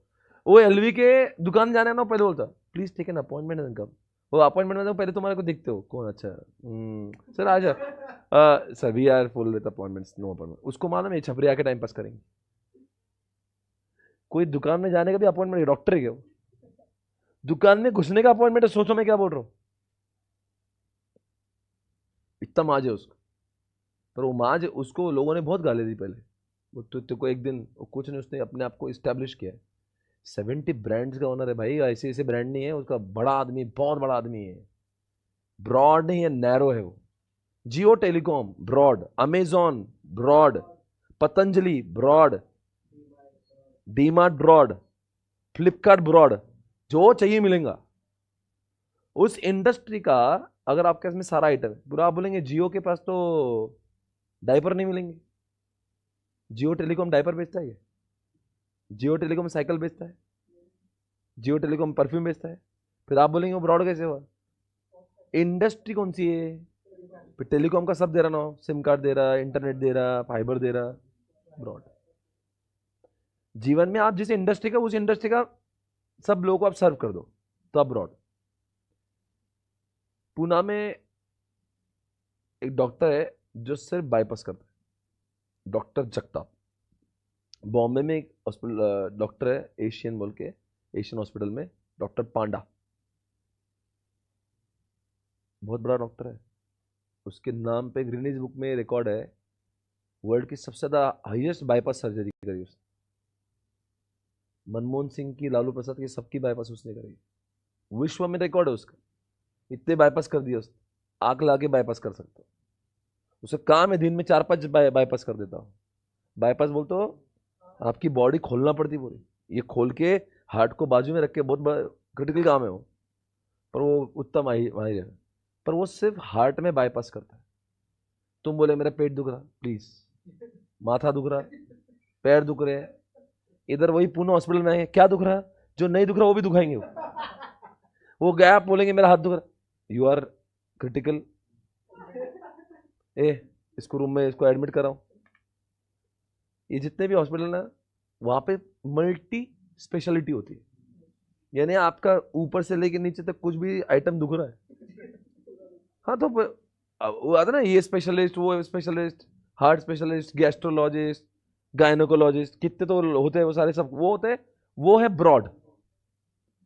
वो एलवी के दुकान जाने ना, पहले बोलता please take an appointment and come. वो अपॉइंटमेंट में तो पहले तुम्हारे को दिखते हो कौन, अच्छा सर आ जा sir we are full with appointments, no appointment. उसको मालूम है छपरी आके टाइम पास करेंगे। कोई दुकान में जाने का भी अपॉइंटमेंट, डॉक्टर है क्या वो? दुकान में घुसने का अपॉइंटमेंट है, सोचो मैं क्या बोल रहा हूँ। इतना माज है उसको, पर वो माज उसको लोगों ने बहुत गाली दी पहले। वो तो को एक दिन कुछ नहीं, उसने अपने आप को इस्टेब्लिश किया है। 70 ब्रांड्स का ओनर है भाई, ऐसे ऐसे ब्रांड नहीं है उसका, बड़ा आदमी, बहुत बड़ा आदमी है। ब्रॉड नहीं है, नैरो है वो। Jio telecom broad, Amazon broad, Patanjali broad, DMart broad, Flipkart broad, जो चाहिए मिलेगा उस इंडस्ट्री का। अगर आपके पास में सारा आइटम है पूरा, आप बोलेंगे जियो के पास तो डायपर नहीं मिलेंगे। जियो टेलीकॉम डायपर बेचता है? जियो टेलीकॉम साइकिल बेचता है? जियो टेलीकॉम परफ्यूम बेचता है? फिर आप बोलेंगे वो ब्रॉड कैसे हुआ? इंडस्ट्री कौन सी है? फिर टेलीकॉम का सब दे रहा ना, सिम कार्ड दे रहा, इंटरनेट दे रहा, फाइबर दे रहा, ब्रॉड। जीवन में आप जिस इंडस्ट्री का, उस इंडस्ट्री का सब लोगों को आप सर्व कर दो तो आप ब्रॉड। पूना में एक डॉक्टर है जो सिर्फ बाईपास करता है, डॉक्टर जगताप। बॉम्बे में एक हॉस्पिटल डॉक्टर है, एशियन बोल के, एशियन हॉस्पिटल में डॉक्टर पांडा, बहुत बड़ा डॉक्टर है। उसके नाम पे ग्रीनिज बुक में रिकॉर्ड है, वर्ल्ड की सबसे ज्यादा हाईएस्ट बाईपास सर्जरी करी उसने। मनमोहन सिंह की, लालू प्रसाद की, सबकी बाईपास उसने करी। विश्व में रिकॉर्ड है उसका, इतने बाईपास कर दिया उसने। आग लाके बाईपास कर सकता हूँ, उसे काम है दिन में 4-5 बाईपास कर देता हूँ। बाईपास बोल तो आपकी बॉडी खोलना पड़ती पूरी, ये खोल के हार्ट को बाजू में रख के, बहुत बड़ा क्रिटिकल काम है वो, पर वो उत्तम माहिर है। पर वो सिर्फ हार्ट में बाईपास करता है। तुम बोले मेरा पेट दुख रहा, प्लीज, माथा दुख रहा, पैर दुख रहे, इधर वही पूना हॉस्पिटल में आएंगे, क्या दुख रहा, जो नहीं दुख रहा वो भी दुखाएंगे। वो गया, आप बोलेंगे मेरा हाथ दुख रहा, यू आर क्रिटिकल, ए इसको रूम में इसको एडमिट कराओ। ये जितने भी हॉस्पिटल ना, वहां पे मल्टी स्पेशलिटी होती है, यानी आपका ऊपर से लेके नीचे तक कुछ भी आइटम दुख रहा है, हाँ तो वो आता ना, ये स्पेशलिस्ट, वो specialist, heart specialist, gastrologist, gynaecologist, कितने तो होते हैं वो सारे, सब वो होते हैं। वो है ब्रॉड।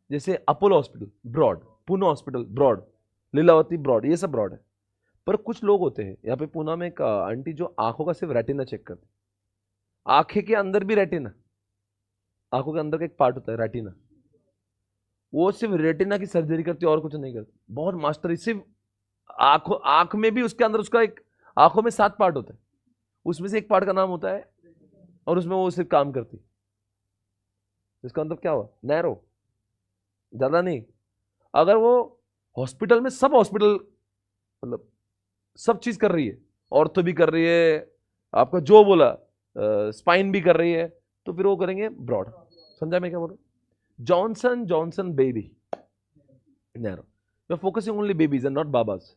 जैसे Apollo hospital broad, Poona hospital broad, Lilavati broad, ये सब ब्रॉड है। पर कुछ लोग होते हैं यहाँ पे पूना में, एक आंटी जो आंखों का सिर्फ रेटिना चेक करती, आंखें के अंदर भी रेटिना, आंखों के अंदर का एक पार्ट होता है रेटिना, वो सिर्फ रेटिना की सर्जरी करती है और कुछ नहीं करती। बहुत मास्टर, सिर्फ आंख में भी उसके अंदर उसका एक, आंखों में 7 पार्ट होते हैं, उसमें से एक पार्ट का नाम होता है, और उसमें वो सिर्फ काम करती। इसका मतलब क्या हुआ? नैरो, ज्यादा नहीं। अगर वो हॉस्पिटल में, सब हॉस्पिटल मतलब सब चीज कर रही है, ऑर्थो भी कर रही है, आपका जो बोला स्पाइन भी कर रही है, तो फिर वो करेंगे ब्रॉड। समझा मैं क्या बोल रहा हूं? Johnson Johnson baby narrow, you are focusing only babies and not बाबाज।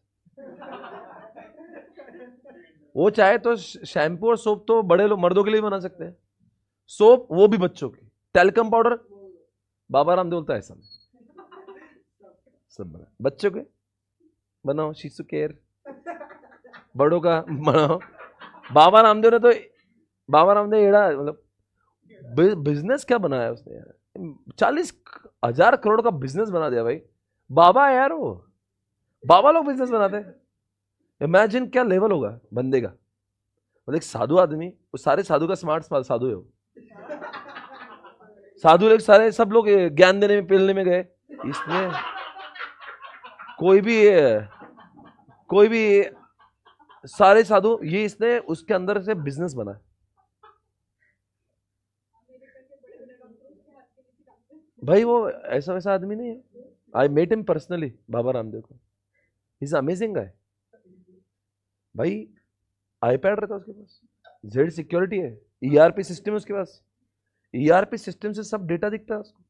वो चाहे तो शैम्पू और सोप तो बड़े लोग, मर्दों के लिए बना सकते हैं, सोप वो भी बच्चों की, टेलकम पाउडर बाबा रामदेव बोलता है ऐसा, सब बना, बच्चों के बनाओ, शिशु केयर, बड़ों का बनाओ। बाबा रामदेव ने तो, बाबा रामदेव एड़ा, मतलब बिजनेस क्या बनाया उसने यार, 40,000 करोड़ का बिजनेस बना दिया भाई। बाबा है यार वो, बाबा लोग बिजनेस बनाते हैं। इमेजिन क्या लेवल होगा बंदे का, मतलब एक साधु आदमी, वो सारे साधु का स्मार्ट साधु है वो। साधु लोग सारे, सब लोग ज्ञान देने में, पेलने में गए, इसमें कोई भी सारे साधु, ये इसने उसके अंदर से बिजनेस बना। भाई वो ऐसा वैसा आदमी नहीं है, I met him personally, Baba Ramdev को, इज अमेजिंग गाय भाई। आईपैड रहता है उसके पास, जेड सिक्योरिटी है, ईआरपी सिस्टम है उसके पास, ईआरपी सिस्टम से सब डेटा दिखता है उसको,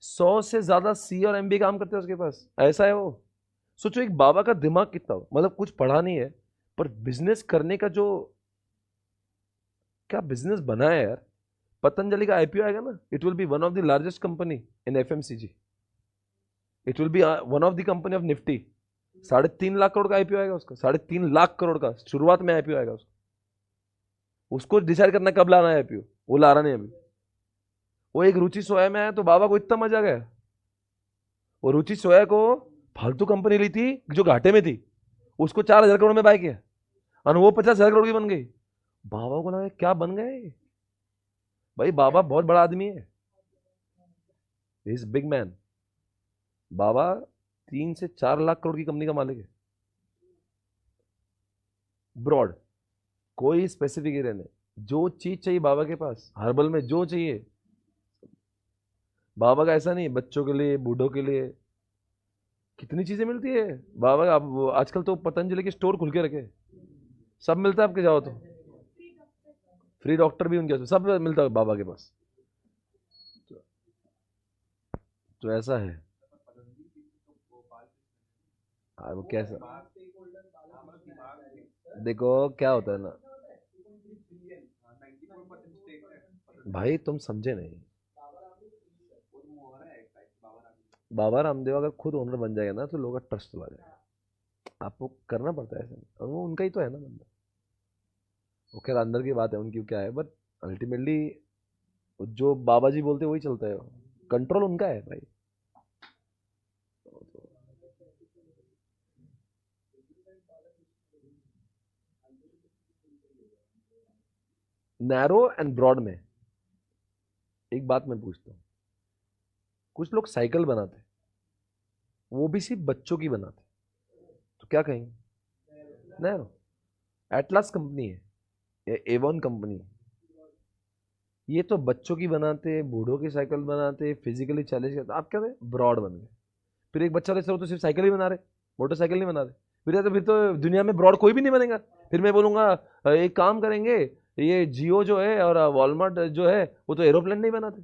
100 से ज्यादा सी और एमबी काम करते हैं उसके पास, ऐसा है वो। सोचो एक बाबा का दिमाग कितना हो, मतलब कुछ पढ़ा नहीं है, पर बिजनेस करने का जो, क्या बिजनेस बना है यार। पतंजलि का आईपीओ आएगा ना, it will be one of the largest company in FMCG, it will be one of the company of Nifty. 3.5 lakh crore का आईपीओ आएगा उसका, 3.5 लाख करोड़ का शुरुआत में आईपीओ आएगा उसका। उसको डिसाइड करना कब लाना है आईपीओ, वो ला रहा नहीं अभी। वो एक रुचि सोया में आया तो बाबा को इतना मजा गया। वो रुचि सोया को फालतू कंपनी ली थी जो घाटे में थी, उसको 4,000 करोड़ में बाय किया और वो 50,000 करोड़ की बन गई। बाबा को लगा क्या बन गए भाई, बाबा बहुत बड़ा आदमी है, इज बिग मैन। बाबा 3 से 4 लाख करोड़ की कंपनी का मालिक है। ब्रॉड, कोई स्पेसिफिक एरिया नहीं, जो चीज चाहिए बाबा के पास, हर्बल में जो चाहिए। बाबा का ऐसा नहीं बच्चों के लिए बूढ़ों के लिए, कितनी चीजें मिलती है बाबा का। आप आजकल तो पतंजलि के स्टोर खुल के रखे, सब मिलता है आपके जाओ तो, फ्री डॉक्टर भी उनके, सब मिलता है बाबा के पास। तो ऐसा है। वो कैसा, देखो क्या होता है ना भाई, तुम समझे नहीं। बाबा रामदेव अगर खुद ओनर बन जाएगा ना तो लोगों का ट्रस्ट चला जाएगा। आपको करना पड़ता है ऐसा, और वो उनका ही तो है ना बंदा। वो खैर अंदर की बात है उनकी क्या है, बट अल्टीमेटली जो बाबा जी बोलते हैं वही चलता है, कंट्रोल उनका है भाई। नैरो एंड ब्रॉड में एक बात मैं पूछता हूँ, कुछ लोग साइकिल बनाते, वो भी सिर्फ बच्चों की बनाते, तो क्या कहेंगे? नैरो, एटलास कंपनी है, एवन कंपनी है, ये तो बच्चों की बनाते, बूढ़ों की साइकिल बनाते, फिजिकली चैलेंज करते। आप क्या थे, ब्रॉड बन गए। फिर एक बच्चा तो सिर्फ साइकिल ही बना रहे, मोटरसाइकिल नहीं बना रहे। फिर तो दुनिया में ब्रॉड कोई भी नहीं बनेगा। फिर मैं बोलूंगा एक काम करेंगे, ये जियो जो है और वॉलमार्ट जो है वो तो एरोप्लेन नहीं बनाते।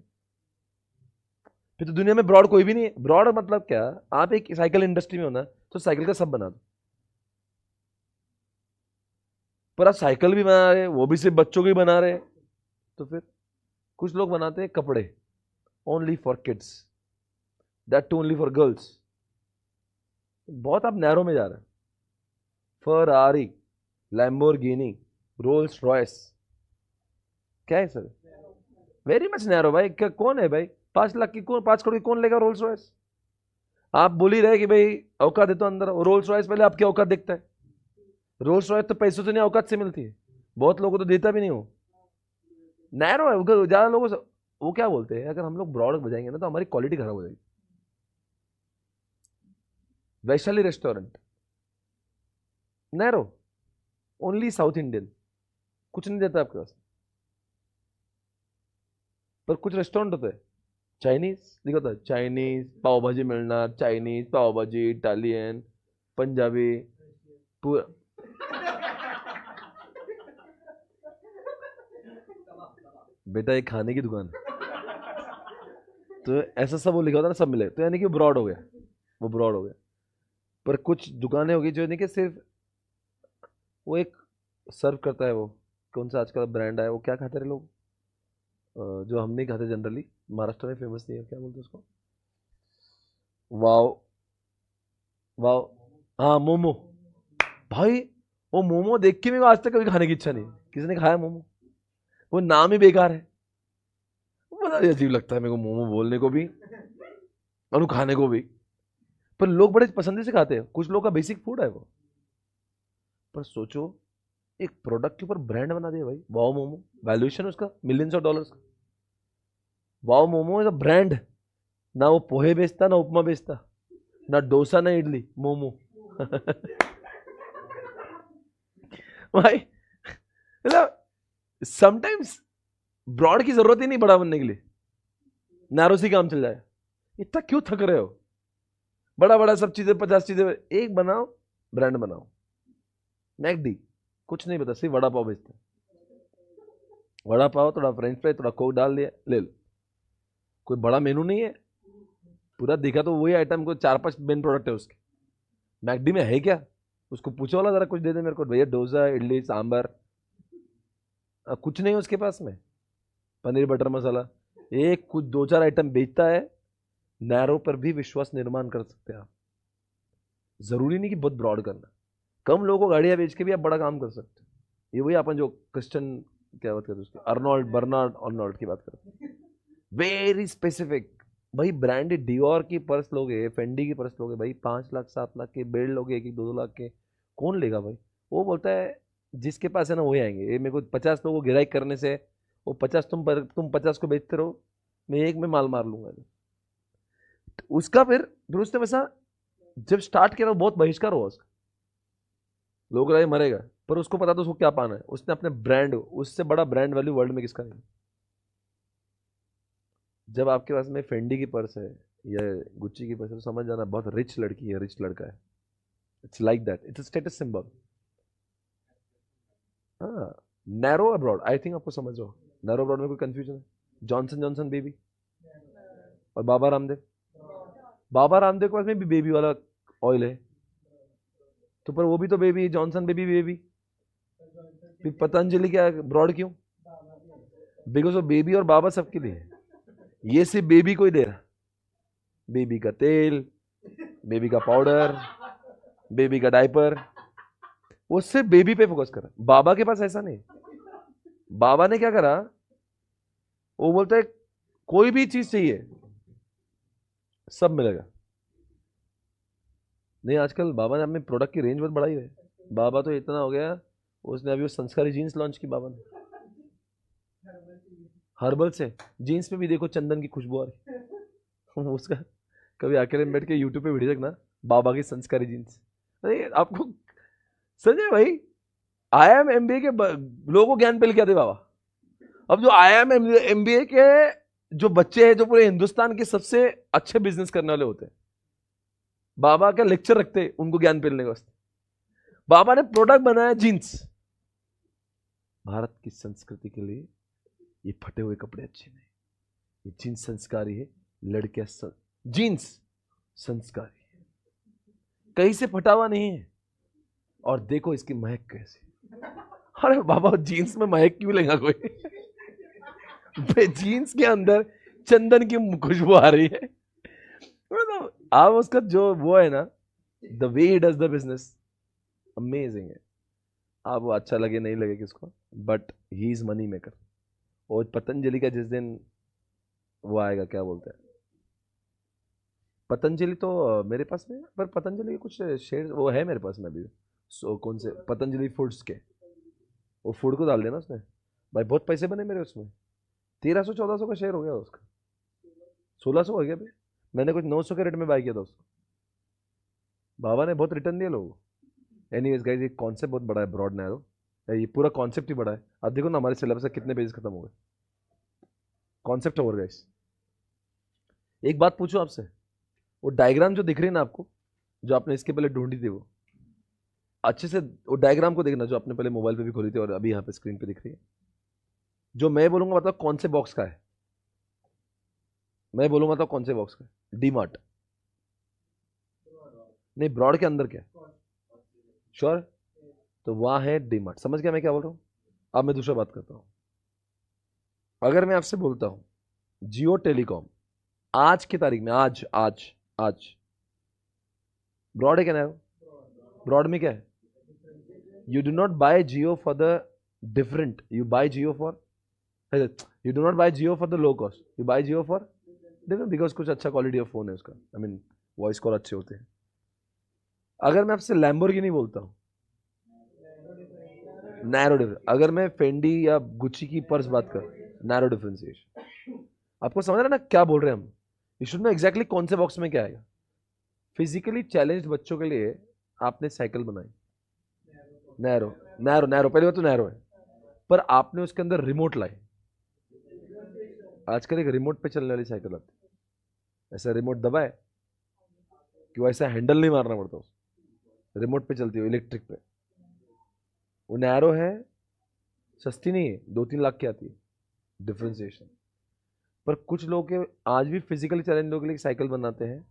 फिर तो दुनिया में ब्रॉड कोई भी नहीं है। ब्रॉड मतलब क्या, आप एक साइकिल इंडस्ट्री में होना तो साइकिल का सब बना दो, पर आप साइकिल भी बना रहे, वो भी सिर्फ बच्चों की बना रहे। तो फिर कुछ लोग बनाते हैं कपड़े only for kids, that too only for girls. बहुत आप नैरो में जा रहे हैं। फरारी, लैम्बोर्गिनी, रोल्स रॉयस, क्या है सर? वेरी मच नैरो भाई। क्या कौन है भाई 5 लाख की, कौन 5 करोड़ की कौन लेगा रोल्स रॉयस? आप बोल ही रहे कि भाई औकात है तो अंदर, रोल्स रॉयस पहले आपकी औकात देखता है। रोल्स रॉयस तो पैसों से नहीं औकात से मिलती है, बहुत लोगों को तो देता भी नहीं हो। नैरो है ज्यादा लोगों से। वो क्या बोलते हैं, अगर हम लोग ब्रॉड बजाएंगे ना तो हमारी क्वालिटी खराब हो जाएगी। Vaishali restaurant, narrow, only south Indian, कुछ नहीं देता आपके पास। पर कुछ रेस्टोरेंट होते हैं चाइनीज, देखो था चाइनीज पाव भाजी मिलना, चाइनीज पाव भाजी, इटालियन, पंजाबी, पूरा। बेटा ये खाने की दुकान है, तो ऐसा सब वो लिखा होता है ना सब मिले, तो यानी कि ब्रॉड हो गया, वो ब्रॉड हो गया। पर कुछ दुकानें होगी जो यानी कि सिर्फ वो एक सर्व करता है। वो कौन सा आजकल ब्रांड है, वो क्या खाते रहे लोग, जो हम नहीं खाते जनरली, महाराष्ट्र में फेमस नहीं है, क्या बोलते हैं उसको, वाव, वाव, हाँ मोमो। भाई वो मोमो देख के मेरे को आज तक कभी खाने की इच्छा नहीं, किसी ने खाया मोमो? वो नाम ही बेकार है, बड़ा अजीब लगता है मेरे को मोमो बोलने को भी और वो खाने को भी। पर लोग बड़े पसंद से खाते हैं, कुछ लोग का बेसिक फूड है वो। पर सोचो एक प्रोडक्ट के ऊपर ब्रांड बना दिया भाई, वाओ मोमो, वैल्यूएशन उसका मिलियंस ऑफ डॉलर्स का। Wow momo is a brand, ना वो पोहे बेचता, ना उपमा बेचता, ना डोसा, ना इडली, मोमो। भाई मतलब समटाइम्स ब्रॉड की जरूरत ही नहीं बड़ा बनने के लिए, नैरो सी काम चल जाए। इतना क्यों थक रहे हो, बड़ा बड़ा सब चीजें 50 चीजें, एक बनाओ, ब्रांड बनाओ। मैकडी कुछ नहीं पता, सिर्फ वड़ा पाव बेचते हैं, वड़ा पाव थोड़ा फ्रेंच फ्राई थोड़ा कोक डाल दिया ले लो। कोई बड़ा मेनू नहीं है, पूरा देखा तो वही आइटम को 4-5 मेन प्रोडक्ट है उसके। मैकडी में है क्या, उसको पूछो वाला जरा कुछ दे दे मेरे को भैया, डोसा इडली सांबर, कुछ नहीं उसके पास में, पनीर बटर मसाला, एक कुछ 2-4 आइटम बेचता है, नैरो पर भी विश्वास निर्माण कर सकते हैं आप। जरूरी नहीं कि बहुत ब्रॉड करना। कम लोगों को गाड़ियां बेच के भी आप बड़ा काम कर सकते हैं। ये वही अपन जो क्रिश्चियन, क्या बात करते हैं उसकी, अर्नोल्ड बर्नार्ड अर्नोल्ड की बात करते हैं। Very specific. भाई ब्रांडेड डियोर की पर्स लोगे, फेंडी की पर्स लोगे भाई, 5 लाख 7 लाख के बेल्ट लोगे, एक एक 2 2 लाख के, कौन लेगा भाई? वो बोलता है जिसके पास है ना वही आएंगे। ये मेरे को 50 लोगों को गिराई करने से, वो 50 तुम 50 को बेचते रहो, मैं एक में माल मार लूंगा। तो उसका फिर उसने वैसा जब स्टार्ट किया तो बहुत बहिष्कार हुआ उसका, लोग रहे मरेगा, पर उसको पता था उसको क्या पाना है। उसने अपने ब्रांड, उससे बड़ा ब्रांड वैल्यू वर्ल्ड में किसका नहीं। जब आपके पास में फेंडी की पर्स है या गुच्ची की पर्स है तो समझ जाना बहुत रिच लड़की है, रिच लड़का है। It's like that, it's status symbol. हाँ, नैरो अब्रॉड, आई थिंक आपको समझ रहे हो। नैरो अब्रॉड में कोई कंफ्यूजन है? जॉनसन जॉनसन बेबी और बाबा रामदेव। बाबा रामदेव के पास में भी बेबी वाला ऑयल है, तो पर वो भी तो बेबी, जॉनसन बेबी बेबी। फिर पतंजलि क्या ब्रॉड क्यों? बिकॉज वो बेबी और बाबा सबके लिए है। ये सिर्फ बेबी को ही दे रहा। बेबी का तेल, बेबी का पाउडर, बेबी का डायपर, वो सिर्फ बेबी पे फोकस कर रहा है। बाबा के पास ऐसा नहीं। बाबा ने क्या करा, वो बोलता है कोई भी चीज चाहिए सब मिलेगा। नहीं, आजकल बाबा ने अपने प्रोडक्ट की रेंज बहुत बढ़ाई है। बाबा तो इतना हो गया, उसने अभी वो संस्कारी जीन्स लॉन्च की बाबा ने, हर्बल से। जीन्स पे भी देखो चंदन की खुशबू आ रही उसका कभी अकेले में बैठ के यूट्यूब पे वीडियो देखना, बाबा की संस्कारी जीन्स। अरे आपको संजय भाई, IIM MBA के लोगों को ज्ञान पे लेके आते बाबा। अब जो IIM MBA के जो बच्चे हैं, जो पूरे हिंदुस्तान के सबसे अच्छे बिजनेस करने वाले होते हैं, बाबा का लेक्चर रखते उनको ज्ञान पेलने के वास्ते। बाबा ने प्रोडक्ट बनाया जीन्स। भारत की संस्कृति के लिए ये फटे हुए कपड़े अच्छे नहीं, ये जीन्स संस्कारी है। लड़के जीन्स संस्कारी है, कहीं से फटा हुआ नहीं है। और देखो इसकी महक कैसी। अरे बाबा, जीन्स में महक क्यों लेगा कोई? जीन्स के अंदर चंदन की खुशबू आ रही है। मतलब आप उसका जो वो है ना, the way he does the business, amazing है। आप वो अच्छा लगे नहीं लगे किसको, but he is money maker. और पतंजलि का जिस दिन वो आएगा, क्या बोलते हैं, पतंजलि तो मेरे पास में है, पर पतंजलि के कुछ शेयर वो है मेरे पास में भी। सो कौन से पतंजलि फूड्स के, वो फूड को डाल देना उसमें भाई, बहुत पैसे बने मेरे उसमें। 1300 1400 का शेयर हो गया उसका, 1600 हो गया भाई। मैंने कुछ 900 के रेट में बाय किया था उसको। बाबा ने बहुत रिटर्न दिया लोगों को। एनीवेज गाइस, ये कॉन्सेप्ट बहुत बड़ा है, ब्रॉड नैरो, ये पूरा कॉन्सेप्ट ही बड़ा है। अब देखो ना हमारे सिलेबस से कितने पेजेस खत्म हो गए, कॉन्सेप्ट ओवर गाइस। एक बात पूछो आपसे, वो डायग्राम जो दिख रही है ना आपको, जो आपने इसके पहले ढूंढी थी, वो अच्छे से वो डायग्राम को देखना, जो आपने पहले मोबाइल पे भी खोली थी और अभी यहाँ पे स्क्रीन पे दिख रही है। जो मैं बोलूंगा मतलब कौन से बॉक्स का है, मैं बोलूंगा तो कौन से बॉक्स का है? डी मार्ट नहीं, ब्रॉड के अंदर क्या? श्योर? तो वहां है डी मार्ट। समझ गया मैं क्या बोल रहा हूँ? अब मैं दूसरा बात करता हूँ। अगर मैं आपसे बोलता हूँ जियो टेलीकॉम आज की तारीख में, आज आज आज ब्रॉड है क्या नया? ब्रॉड में क्या है? You do not buy Jio for the different, you buy Jio for, you do not buy Jio for the low cost, you buy Jio for different, because कुछ अच्छा क्वालिटी ऑफ फोन है उसका, आई मीन वॉइस कॉल अच्छे होते हैं। अगर मैं आपसे लैम्बोर्गिनी बोलता हूँ, नैरो डिफरेंस। अगर मैं फेंडी या गुच्ची की पर्स बात कर, नैरो डिफरेंशिएशन। आपको समझ रहा है ना क्या बोल रहे हैं हम? यू शुड नो एग्जैक्टली कौन से बॉक्स में क्या आएगा। फिजिकली चैलेंज्ड बच्चों के लिए आपने साइकिल बनाई, नैरो नैरो नैरो, पहली बात तो नैरो है, पर आपने उसके अंदर रिमोट लाई। आजकल एक रिमोट पे चलने वाली साइकिल आती है, ऐसा रिमोट दबाए कि वो ऐसा हैंडल नहीं मारना पड़ता, उस रिमोट पे चलती है, इलेक्ट्रिक पे। वो नैरो है, सस्ती नहीं है, 2-3 लाख की आती है, डिफ्रेंसिएशन। पर कुछ लोग के आज भी फिजिकली चैलेंज लोगों के लिए साइकिल बनाते हैं,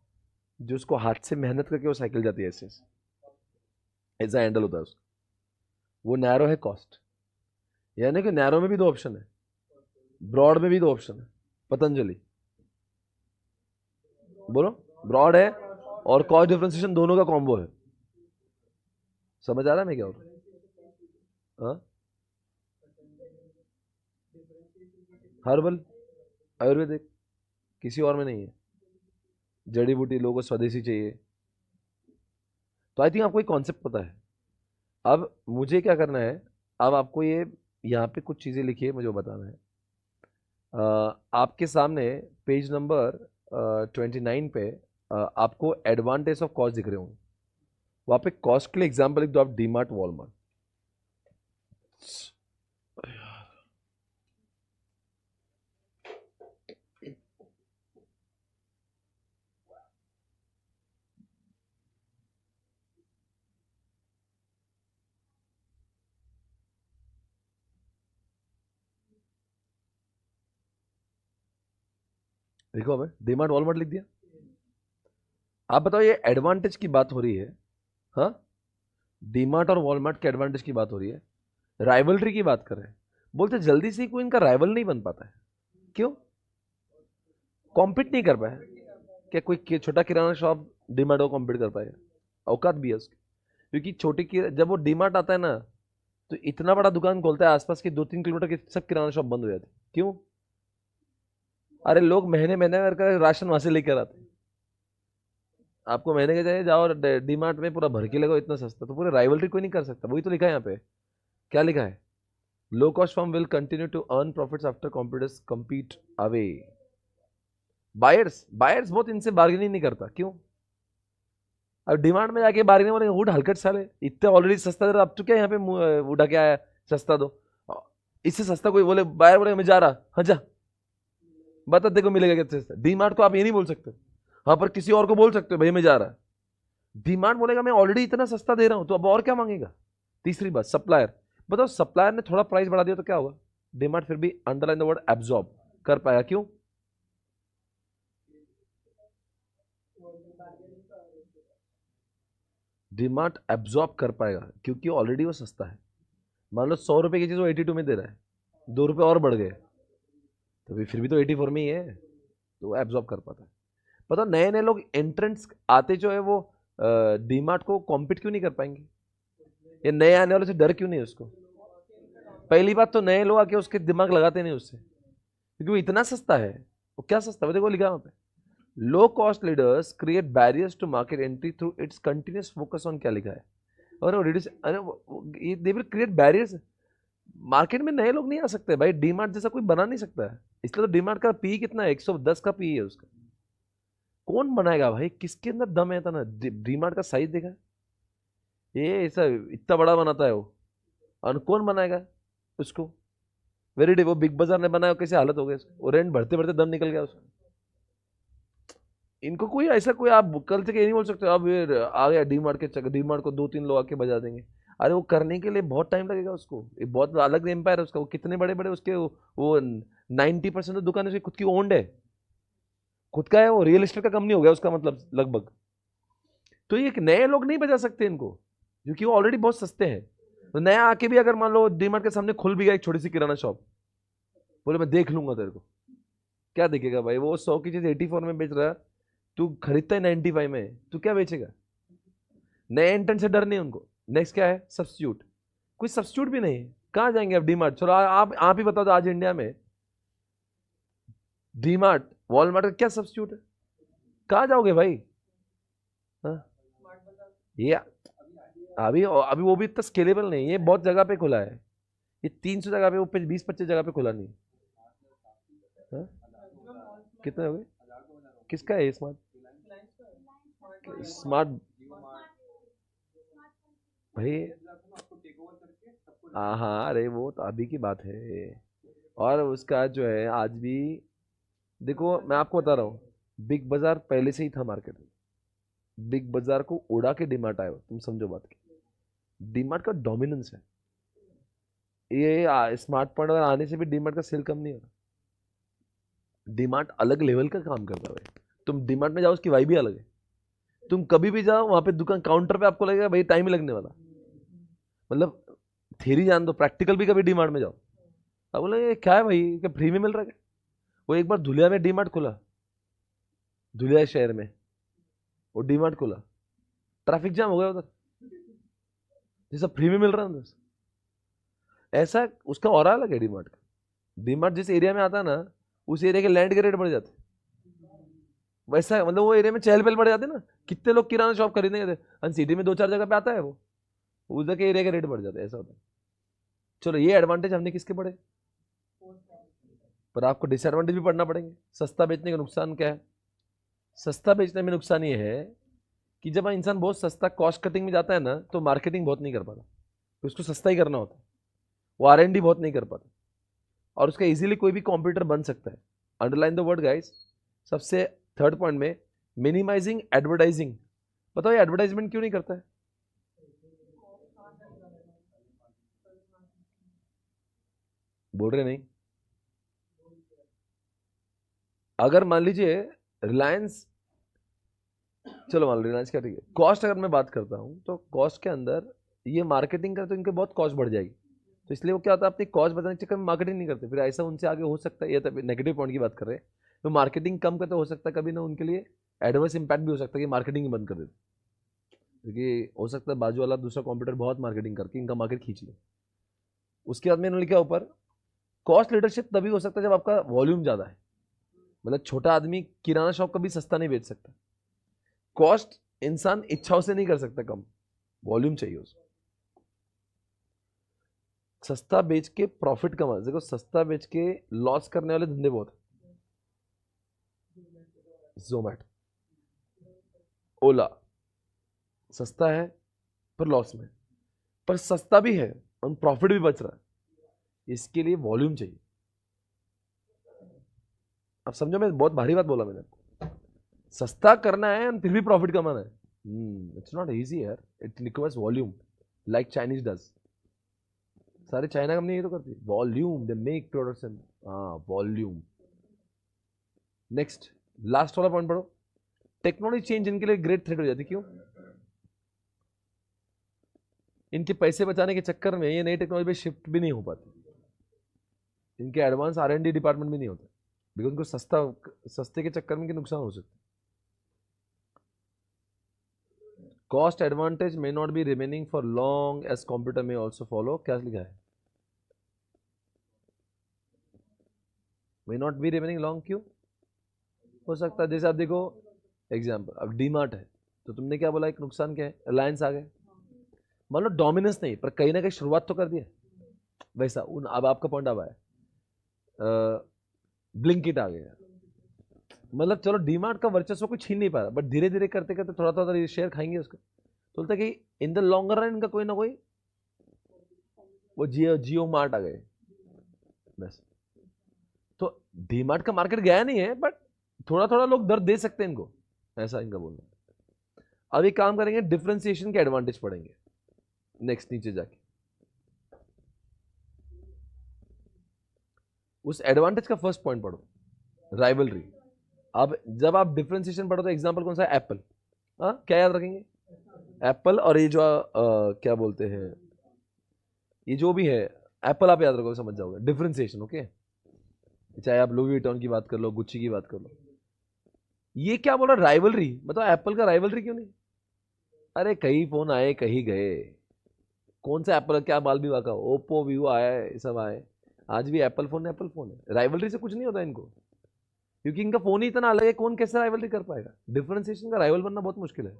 जो उसको हाथ से मेहनत करके वो साइकिल जाती है, ऐसे ऐसा हैंडल होता है उसका। वो नैरो है कॉस्ट। यानी कि नैरो में भी 2 ऑप्शन है, ब्रॉड में भी 2 ऑप्शन है। पतंजलि बोलो, ब्रॉड है और कॉस्ट डिफरेंशिएशन दोनों का कॉम्बो है। समझ आ रहा है मैं क्या हो रहा है? हाँ, हर्बल, आयुर्वेदिक, किसी और में नहीं है। जड़ी बूटी लोगों को स्वदेशी चाहिए। तो आई थिंक आपको एक कॉन्सेप्ट पता है। अब मुझे क्या करना है, अब आपको ये यहाँ पे कुछ चीज़ें लिखिए, मुझे वो बताना है। आपके सामने पेज नंबर 29 पे आपको एडवांटेज ऑफ कॉस्ट दिख रहे होंगे। वहाँ पे कॉस्ट के लिए एग्जाम्पल लिख दो आप, डीमार्ट, वॉलमार्ट। देखो, हमें डीमार्ट वॉलमार्ट लिख दिया। आप बताओ, ये एडवांटेज की बात हो रही है। हाँ, डीमार्ट और वॉलमार्ट के एडवांटेज की बात हो रही है, राइवलरी की बात कर रहे हैं। बोलते जल्दी से कोई इनका राइवल नहीं बन पाता है। क्यों? कॉम्पीट नहीं कर पाया। क्या कोई छोटा किराना शॉप डीमार्ट को कॉम्पीट कर पाएगा? औकात भी है उसकी। क्योंकि छोटी की जब वो डीमार्ट आता है ना, तो इतना बड़ा दुकान खोलता है, आसपास के 2-3 किलोमीटर के सब किराना शॉप बंद हो जाते। क्यों? अरे लोग महीने महीने कर राशन वहां से लेकर आते हैं। आपको महीने के चाहिए, जाओ डीमार्ट में पूरा भर के लगाओ, इतना सस्ता। तो पूरे राइवलरी कोई नहीं कर सकता। वही तो लिखा है यहाँ पे। क्या लिखा है? Low cost firm will continue to earn profits after competitors compete away. Buyers buyers बहुत इनसे बार्गेनिंग नहीं करता। क्यों? अब डिमांड में जाके बार्गेनिंग बोलेंगे, वुड हलकट साले, इतने ऑलरेडी सस्ता दे रहा, अब तो क्या यहाँ पे उठा के आया सस्ता दो। इससे सस्ता कोई बोले, बायर बोले मैं जा रहा, हाँ जा, बता देखो मिलेगा कितने सस्ता। डीमार्ट को आप ये नहीं बोल सकते। हाँ, पर किसी और को बोल सकते हो भाई मैं जा रहा। डीमार्ट बोलेगा मैं ऑलरेडी इतना सस्ता दे रहा हूं, तो अब और क्या मांगेगा। तीसरी बात, सप्लायर। बताओ, सप्लायर ने थोड़ा प्राइस बढ़ा दिया तो क्या होगा? डीमार्ट फिर भी अंडरलाइन द वर्ड एब्जॉर्ब कर पाया। क्यों? डीमार्ट एब्जॉर्ब कर पाएगा क्योंकि ऑलरेडी वो सस्ता है। मान लो 100 रुपए की चीज वो 82 में दे रहा है, 2 रुपए और बढ़ गए, तो फिर भी तो 84 में ही है, तो वो एब्जॉर्ब कर पाता है। पता, नए नए लोग एंट्रेंट्स आते जो है वो डीमार्ट को कॉम्पीट क्यों नहीं कर पाएंगे? ये नए आने वाले से डर क्यों नहीं है उसको? पहली बात तो नए लोग आके उसके दिमाग लगाते नहीं उससे, क्योंकि वो इतना सस्ता है। वो क्या सस्ता है, वो देखो लिखा है वहाँ पे। Low cost leaders create barriers to market entry through its continuous focus on, क्या लिखा है? और वो रिड्यूस, अरे ये they will create barriers. Market में नए लोग नहीं आ सकते भाई, डीमार्ट जैसा कोई बना नहीं सकता है। इसलिए तो डीमार्ट का पी कितना है, 110 का पी है उसका। कौन बनाएगा भाई? किसके अंदर दम है इतना? डीमार्ट का साइज देखा है? ये ऐसा इतना बड़ा बनाता है वो, और कौन बनाएगा उसको? वेरी डे, वो बिग बाजार ने बनाया, कैसे हालत हो गई उसकी, वो रेंट भरते भरते दम निकल गया उसका। इनको कोई ऐसा कोई, आप कल से ये नहीं बोल सकते अब ये आ गया डीमार्ट के चक्कर, डीमार्ट को 2-3 लोग आके बजा देंगे। अरे वो करने के लिए बहुत टाइम लगेगा उसको। ये बहुत अलग एम्पायर है उसका। वो कितने बड़े बड़े उसके वो 90% तो दुकान उसकी खुद की ओन्ड है, खुद का है। वो रियल एस्टेट का कंपनी हो गया उसका, मतलब लगभग। तो ये नए लोग नहीं बजा सकते इनको, क्योंकि वो ऑलरेडी बहुत सस्ते हैं। तो नया आके भी अगर मान लो डीमार्ट के सामने खुल भी गया एक छोटी सी किराना शॉप, बोले मैं देख लूंगा तेरे को, क्या देखेगा भाई? वो 100 की चीज 84 में बेच रहा है, तू खरीदता है 95 में, तू क्या बेचेगा? नए एंट्रेंट से डर नहीं उनको। नेक्स्ट क्या है? सब्स्टिट्यूट। कोई सब्स्टिट्यूट भी नहीं है। कहाँ जाएंगे अब डीमार्ट? चलो आप ही बता दो, आज इंडिया में डीमार्ट वॉलमार्ट का क्या सब्स्टिट्यूट है? कहाँ जाओगे भाई? हाँ? ये अभी अभी वो भी इतना स्केलेबल नहीं है, बहुत जगह पे खुला है। ये 300 जगह पे, वो 20-25 जगह पे खुला नहीं। हाँ? कितने हो गए? किसका है स्मार्ट? स्मार्ट भाई, हाँ हाँ, अरे वो तो अभी की बात है। और उसका जो है आज भी, देखो मैं आपको बता रहा हूँ, बिग बाजार पहले से ही था मार्केट में। बिग बाजार को उड़ा के डीमार्ट आया, तुम समझो बात की। डीमार्ट का डोमिनेंस है। ये स्मार्ट पॉइंट आने से भी डीमार्ट का सेल कम नहीं हो रहा। डीमार्ट अलग लेवल का काम करता है भाई। तुम डीमार्ट में जाओ, उसकी वाइब भी अलग है। तुम कभी भी जाओ वहां पे, दुकान काउंटर पे आपको लगेगा भाई टाइम ही लगने वाला। मतलब थ्योरी जान दो, प्रैक्टिकल भी कभी डीमार्ट में जाओ, अब बोले क्या है भाई, क्या फ्री में मिल रहा है क्या? वो एक बार धुलिया में डीमार्ट खुला, धुलिया शहर में वो डीमार्ट खोला, ट्रैफिक जाम हो गया उधर, जैसा फ्री में मिल रहा है ऐसा उसका और अलग है डीमार्ट का। डीमार्ट जिस एरिया में आता है ना, उस एरिया के लैंड के रेट बढ़ जाते, वैसा मतलब वो एरिया में चहल पहल बढ़ जाते ना, कितने लोग किराना शॉप खरीदने गए, सिटी में 2-4 जगह पे आता है वो, उधर के एरिया के रेट बढ़ जाते हैं, ऐसा होता है। चलो ये एडवांटेज हमने किसके पढ़े, पर आपको डिसएडवांटेज भी पढ़ना पड़ेंगे। सस्ता बेचने का नुकसान क्या है? सस्ता बेचने में नुकसान ये है कि जब इंसान बहुत सस्ता कॉस्ट कटिंग में जाता है ना, तो मार्केटिंग बहुत नहीं कर पाता, तो उसको सस्ता ही करना होता है, वो R&D बहुत नहीं कर पाता, और उसका इजीली कोई भी कॉम्पिटिटर बन सकता है। Underline the word guys. सबसे थर्ड पॉइंट में मिनिमाइजिंग एडवर्टाइजिंग। बताओ ये एडवर्टाइजमेंट क्यों नहीं करता है? बोल रहे नहीं। अगर मान लीजिए रिलायंस, चलो मान लो रिलायंस क्या, ठीक है, कॉस्ट अगर मैं बात करता हूं तो कॉस्ट के अंदर ये मार्केटिंग करे तो इनके बहुत कॉस्ट बढ़ जाएगी, तो इसलिए वो क्या होता है अपनी कॉस्ट बताने के चक्कर में मार्केटिंग नहीं करते, फिर ऐसा उनसे आगे हो सकता है, ये तब नेगेटिव पॉइंट की बात कर रहे हैं, तो मार्केटिंग कम करते हो सकता है कभी ना उनके लिए एडवर्स इंपैक्ट भी हो सकता है कि मार्केटिंग बंद कर देते, क्योंकि हो सकता है बाजू वाला दूसरा कॉम्पिटिटर बहुत मार्केटिंग करके इनका मार्केट खींच ले। उसके बाद में इन्होंने लिखा ऊपर, कॉस्ट लीडरशिप तभी हो सकता है जब आपका वॉल्यूम ज़्यादा है, मतलब छोटा आदमी किराना शॉप कभी सस्ता नहीं बेच सकता, कॉस्ट इंसान इच्छाओं से नहीं कर सकता कम, वॉल्यूम चाहिए उसको। सस्ता बेच के प्रॉफिट कमा, देखो सस्ता बेच के लॉस करने वाले धंधे बहुत है, जोमैटो, ओला, सस्ता है पर लॉस में, पर सस्ता भी है और प्रॉफिट भी बच रहा है, इसके लिए वॉल्यूम चाहिए। अब समझो, मैं बहुत भारी बात बोला मैंने, सस्ता करना है और फिर भी प्रॉफिट कमाना है, इट्स नॉट इजी यार, it requires volume, like Chinese does. सारे चाइना कंपनी ये तो करती है, volume, they make products and, हाँ वॉल्यूम। नेक्स्ट लास्ट वाला पॉइंट पढ़ो, टेक्नोलॉजी चेंज इनके लिए ग्रेट थ्रेट हो जाती, क्यों? इनके पैसे बचाने के चक्कर में ये नई टेक्नोलॉजी पे शिफ्ट भी नहीं हो पाती, इनके एडवांस R&D डिपार्टमेंट भी नहीं होता, बिकॉज उनको सस्ते के चक्कर में इनके नुकसान हो सकते। Cost advantage may not be remaining for long as computer में ऑल्सो फॉलो, क्या लिखा है? May not be remaining long, क्यों हो सकता है? जैसे आप देखो एग्जाम्पल, अब डीमार्ट है, तो तुमने क्या बोला, एक नुकसान क्या है, रिलायंस आ गए, मान लो डोमिनेंस नहीं पर कहीं ना कहीं शुरुआत तो कर दिया, वैसा उन, अब आपका पॉइंट अब आया, ब्लिंकिट आ गया, मतलब चलो डीमार्ट का वर्चस्व कोई छीन नहीं पा रहा, बट धीरे धीरे करते करते थोड़ा थोड़ा शेयर खाएंगे उसका, तो बोलता कि इन द लॉन्गर रन इनका कोई ना कोई, वो जियो मार्ट आ गए बस, तो डीमार्ट का मार्केट गया नहीं है, बट थोड़ा थोड़ा लोग दर्द दे सकते हैं इनको, ऐसा इनका बोलना। अब एक काम करेंगे, डिफरेंशिएशन के एडवांटेज पढ़ेंगे नेक्स्ट, नीचे जाके उस एडवांटेज का फर्स्ट पॉइंट पढ़ो, राइवलरी। अब जब आप डिफरेंशिएशन पढ़ो तो एग्जांपल कौन सा है? एप्पल, क्या याद रखेंगे? एप्पल, और ये जो क्या बोलते हैं, ये जो भी है एप्पल आप याद रखोगे, समझ जाओगे डिफरेंशिएशन, ओके। चाहे आप लुई विटॉन की बात कर लो, गुच्ची की बात कर लो, ये क्या बोल रहा, राइवलरी, बताओ एप्पल का राइवलरी क्यों नहीं? अरे कई फोन आए कहीं गए, कौन सा एप्पल क्या माल भी वाका, ओप्पो वीवो आया, सब आए, आज भी एप्पल फोन है, राइवलरी से कुछ नहीं होता इनको, क्योंकि इनका फोन ही इतना अलग है, कौन कैसे राइवलरी कर पाएगा? डिफरेंशिएशन का राइवल बनना बहुत मुश्किल है,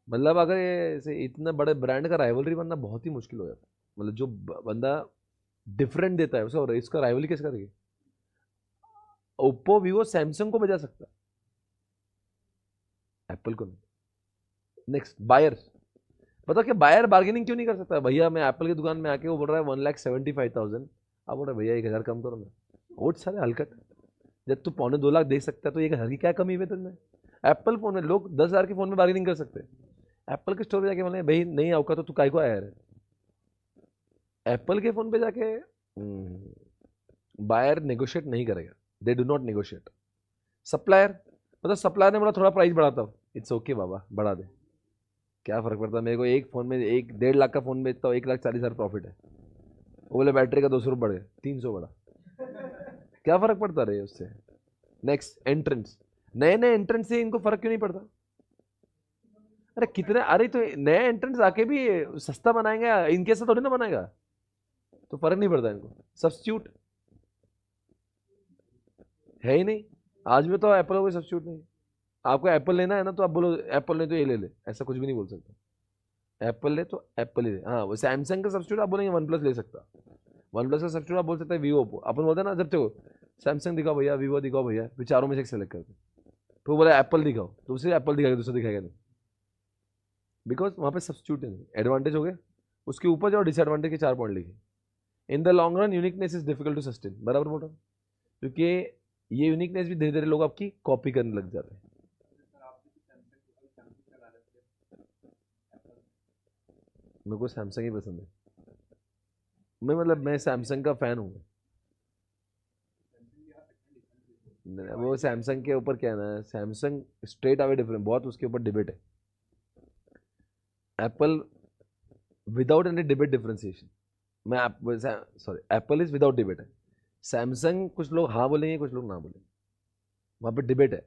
मतलब अगर ये इतने बड़े ब्रांड का राइवलरी बनना बहुत ही मुश्किल हो जाता है, मतलब जो बंदा डिफरेंट देता है उसे, और इसका राइवलरी कैसे करेगी? ओप्पो वीवो सैमसंग को बजा सकता है, एप्पल को नहीं। नेक्स्ट बायर, बताओ कि बायर बार्गेनिंग क्यों नहीं कर सकता? भैया मैं एप्पल की दुकान में आके, वो बोल रहा है 1,75,000, आप बोल रहे भैया 1,000 कम करो ना, वोट सारे हलकट, जब तू 2.25 लाख दे सकता है तो 1,000 की क्या कमी है तुमने? एप्पल फोन में लोग 10,000 के फोन में बार्गेनिंग कर सकते हैं, एप्पल के स्टोर पे जाके बोले भाई नहीं आओगा तो तू काय को आया है, एप्पल के फोन पे जाके बायर नेगोशिएट नहीं करेगा, they do not negotiate. Supplier, मतलब सप्लायर ने बोला थोड़ा प्राइस बढ़ाता हूँ, इट्स ओके बाबा बढ़ा दे, क्या फर्क पड़ता है मेरे को, एक फोन में 1.5 लाख का फोन बेचता हूँ, 1,40,000 प्रॉफिट है, वो बोले बैटरी का 200 रुपये बढ़ गया, 300 बढ़ा, क्या फर्क पड़ता रहे उससे। नेक्स्ट एंट्रेंस, नए नए एंट्रेंस से इनको फर्क क्यों नहीं पड़ता? अरे कितने, अरे तो नए एंट्रेंस आके भी सस्ता बनाएंगे, इनके साथ थोड़ी ना बनाएगा, तो फर्क नहीं पड़ता इनको। सब्स्टिट्यूट है ही नहीं, आज भी तो एप्पल का कोई सब्स्टिट्यूट नहीं। आपको एप्पल लेना है ना तो आप बोलो एप्पल नहीं तो ये ले ले, ऐसा कुछ भी नहीं बोल सकते। एप्पल ले तो एप्पल ही ले। हाँ, वो सैमसंग का सब्स्टिट्यूट आप बोलेंगे वन प्लस ले सकता, वन प्लस का सब्स्टिट्यूट आप बोल सकते हैं वीवो। अपन बोलते हैं ना जब तो सैमसंग दिखाओ भैया, वीवो दिखाओ भैया, फिर चारों में से एक सेलेक्ट करते, तो बोला एप्पल दिखाओ तो उसे एप्पल दिखाएगा, दूसरा दिखाएगा नहीं, बिकॉज वहाँ पे सब्स्टिट्यूट नहीं। एडवांटेज हो गया, उसके ऊपर जो डिसएडवांटेज के 4 पॉइंट लिखे। In the long run uniqueness is difficult to sustain, बराबर बोल रहा हूँ, क्योंकि ये यूनिकनेस भी धीरे धीरे लोग आपकी कॉपी करने लग जाते हैं। मेरे को सैमसंग ही पसंद है, मैं मतलब मैं सैमसंग का फैन हूँ। वो सैमसंग के ऊपर क्या है ना, सैमसंग स्ट्रेट अवे डिफरेंट, बहुत उसके ऊपर डिबेट है। Apple without any debate differentiation, मैं sorry Apple is without debate है। सैमसंग कुछ लोग हाँ बोलेंगे, कुछ लोग ना बोलेंगे, वहाँ पे डिबेट है।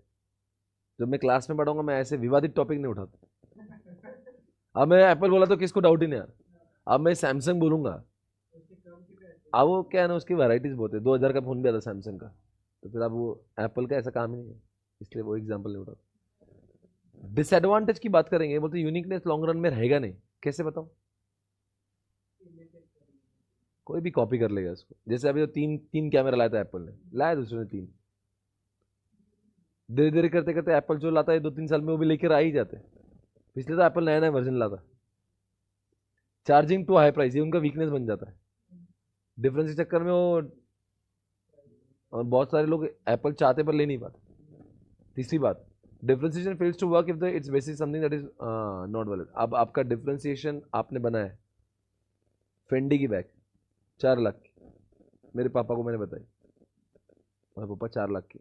जब मैं क्लास में पढ़ाऊंगा मैं ऐसे विवादित टॉपिक नहीं उठाता। अब मैं एप्पल बोला तो किसको डाउट ही नहीं आया, अब मैं सैमसंग बोलूंगा, अब वो क्या है ना, उसकी वैरायटीज बहुत है। 2000 का फोन भी आता सैमसंग का, तो फिर अब वो एप्पल का ऐसा काम ही नहीं है, इसलिए वो एग्जाम्पल नहीं उठाता। डिसएडवांटेज की बात करेंगे, बोलते यूनिकनेस लॉन्ग रन में रहेगा नहीं, कैसे बताओ? कोई भी कॉपी कर लेगा इसको। जैसे अभी तो तीन तीन कैमरा लाया था एप्पल ने, लाया दूसरे ने 3, धीरे धीरे करते करते एप्पल जो लाता है 2-3 साल में वो भी लेकर आ ही जाते हैं। पिछले तो एप्पल नया नया वर्जन लाता, चार्जिंग टू हाई प्राइस, ये उनका वीकनेस बन जाता है। डिफरेंस के चक्कर में वो, और बहुत सारे लोग एप्पल चाहते पर ले नहीं पाते। तीसरी बात, differentiation fails to work if the its basic something that is not valid. अब आपका डिफरेंशिएशन आपने बनाया, फेंडी की बैग 4 लाख की, मेरे पापा को मैंने बताई, मेरे पापा 4 लाख की,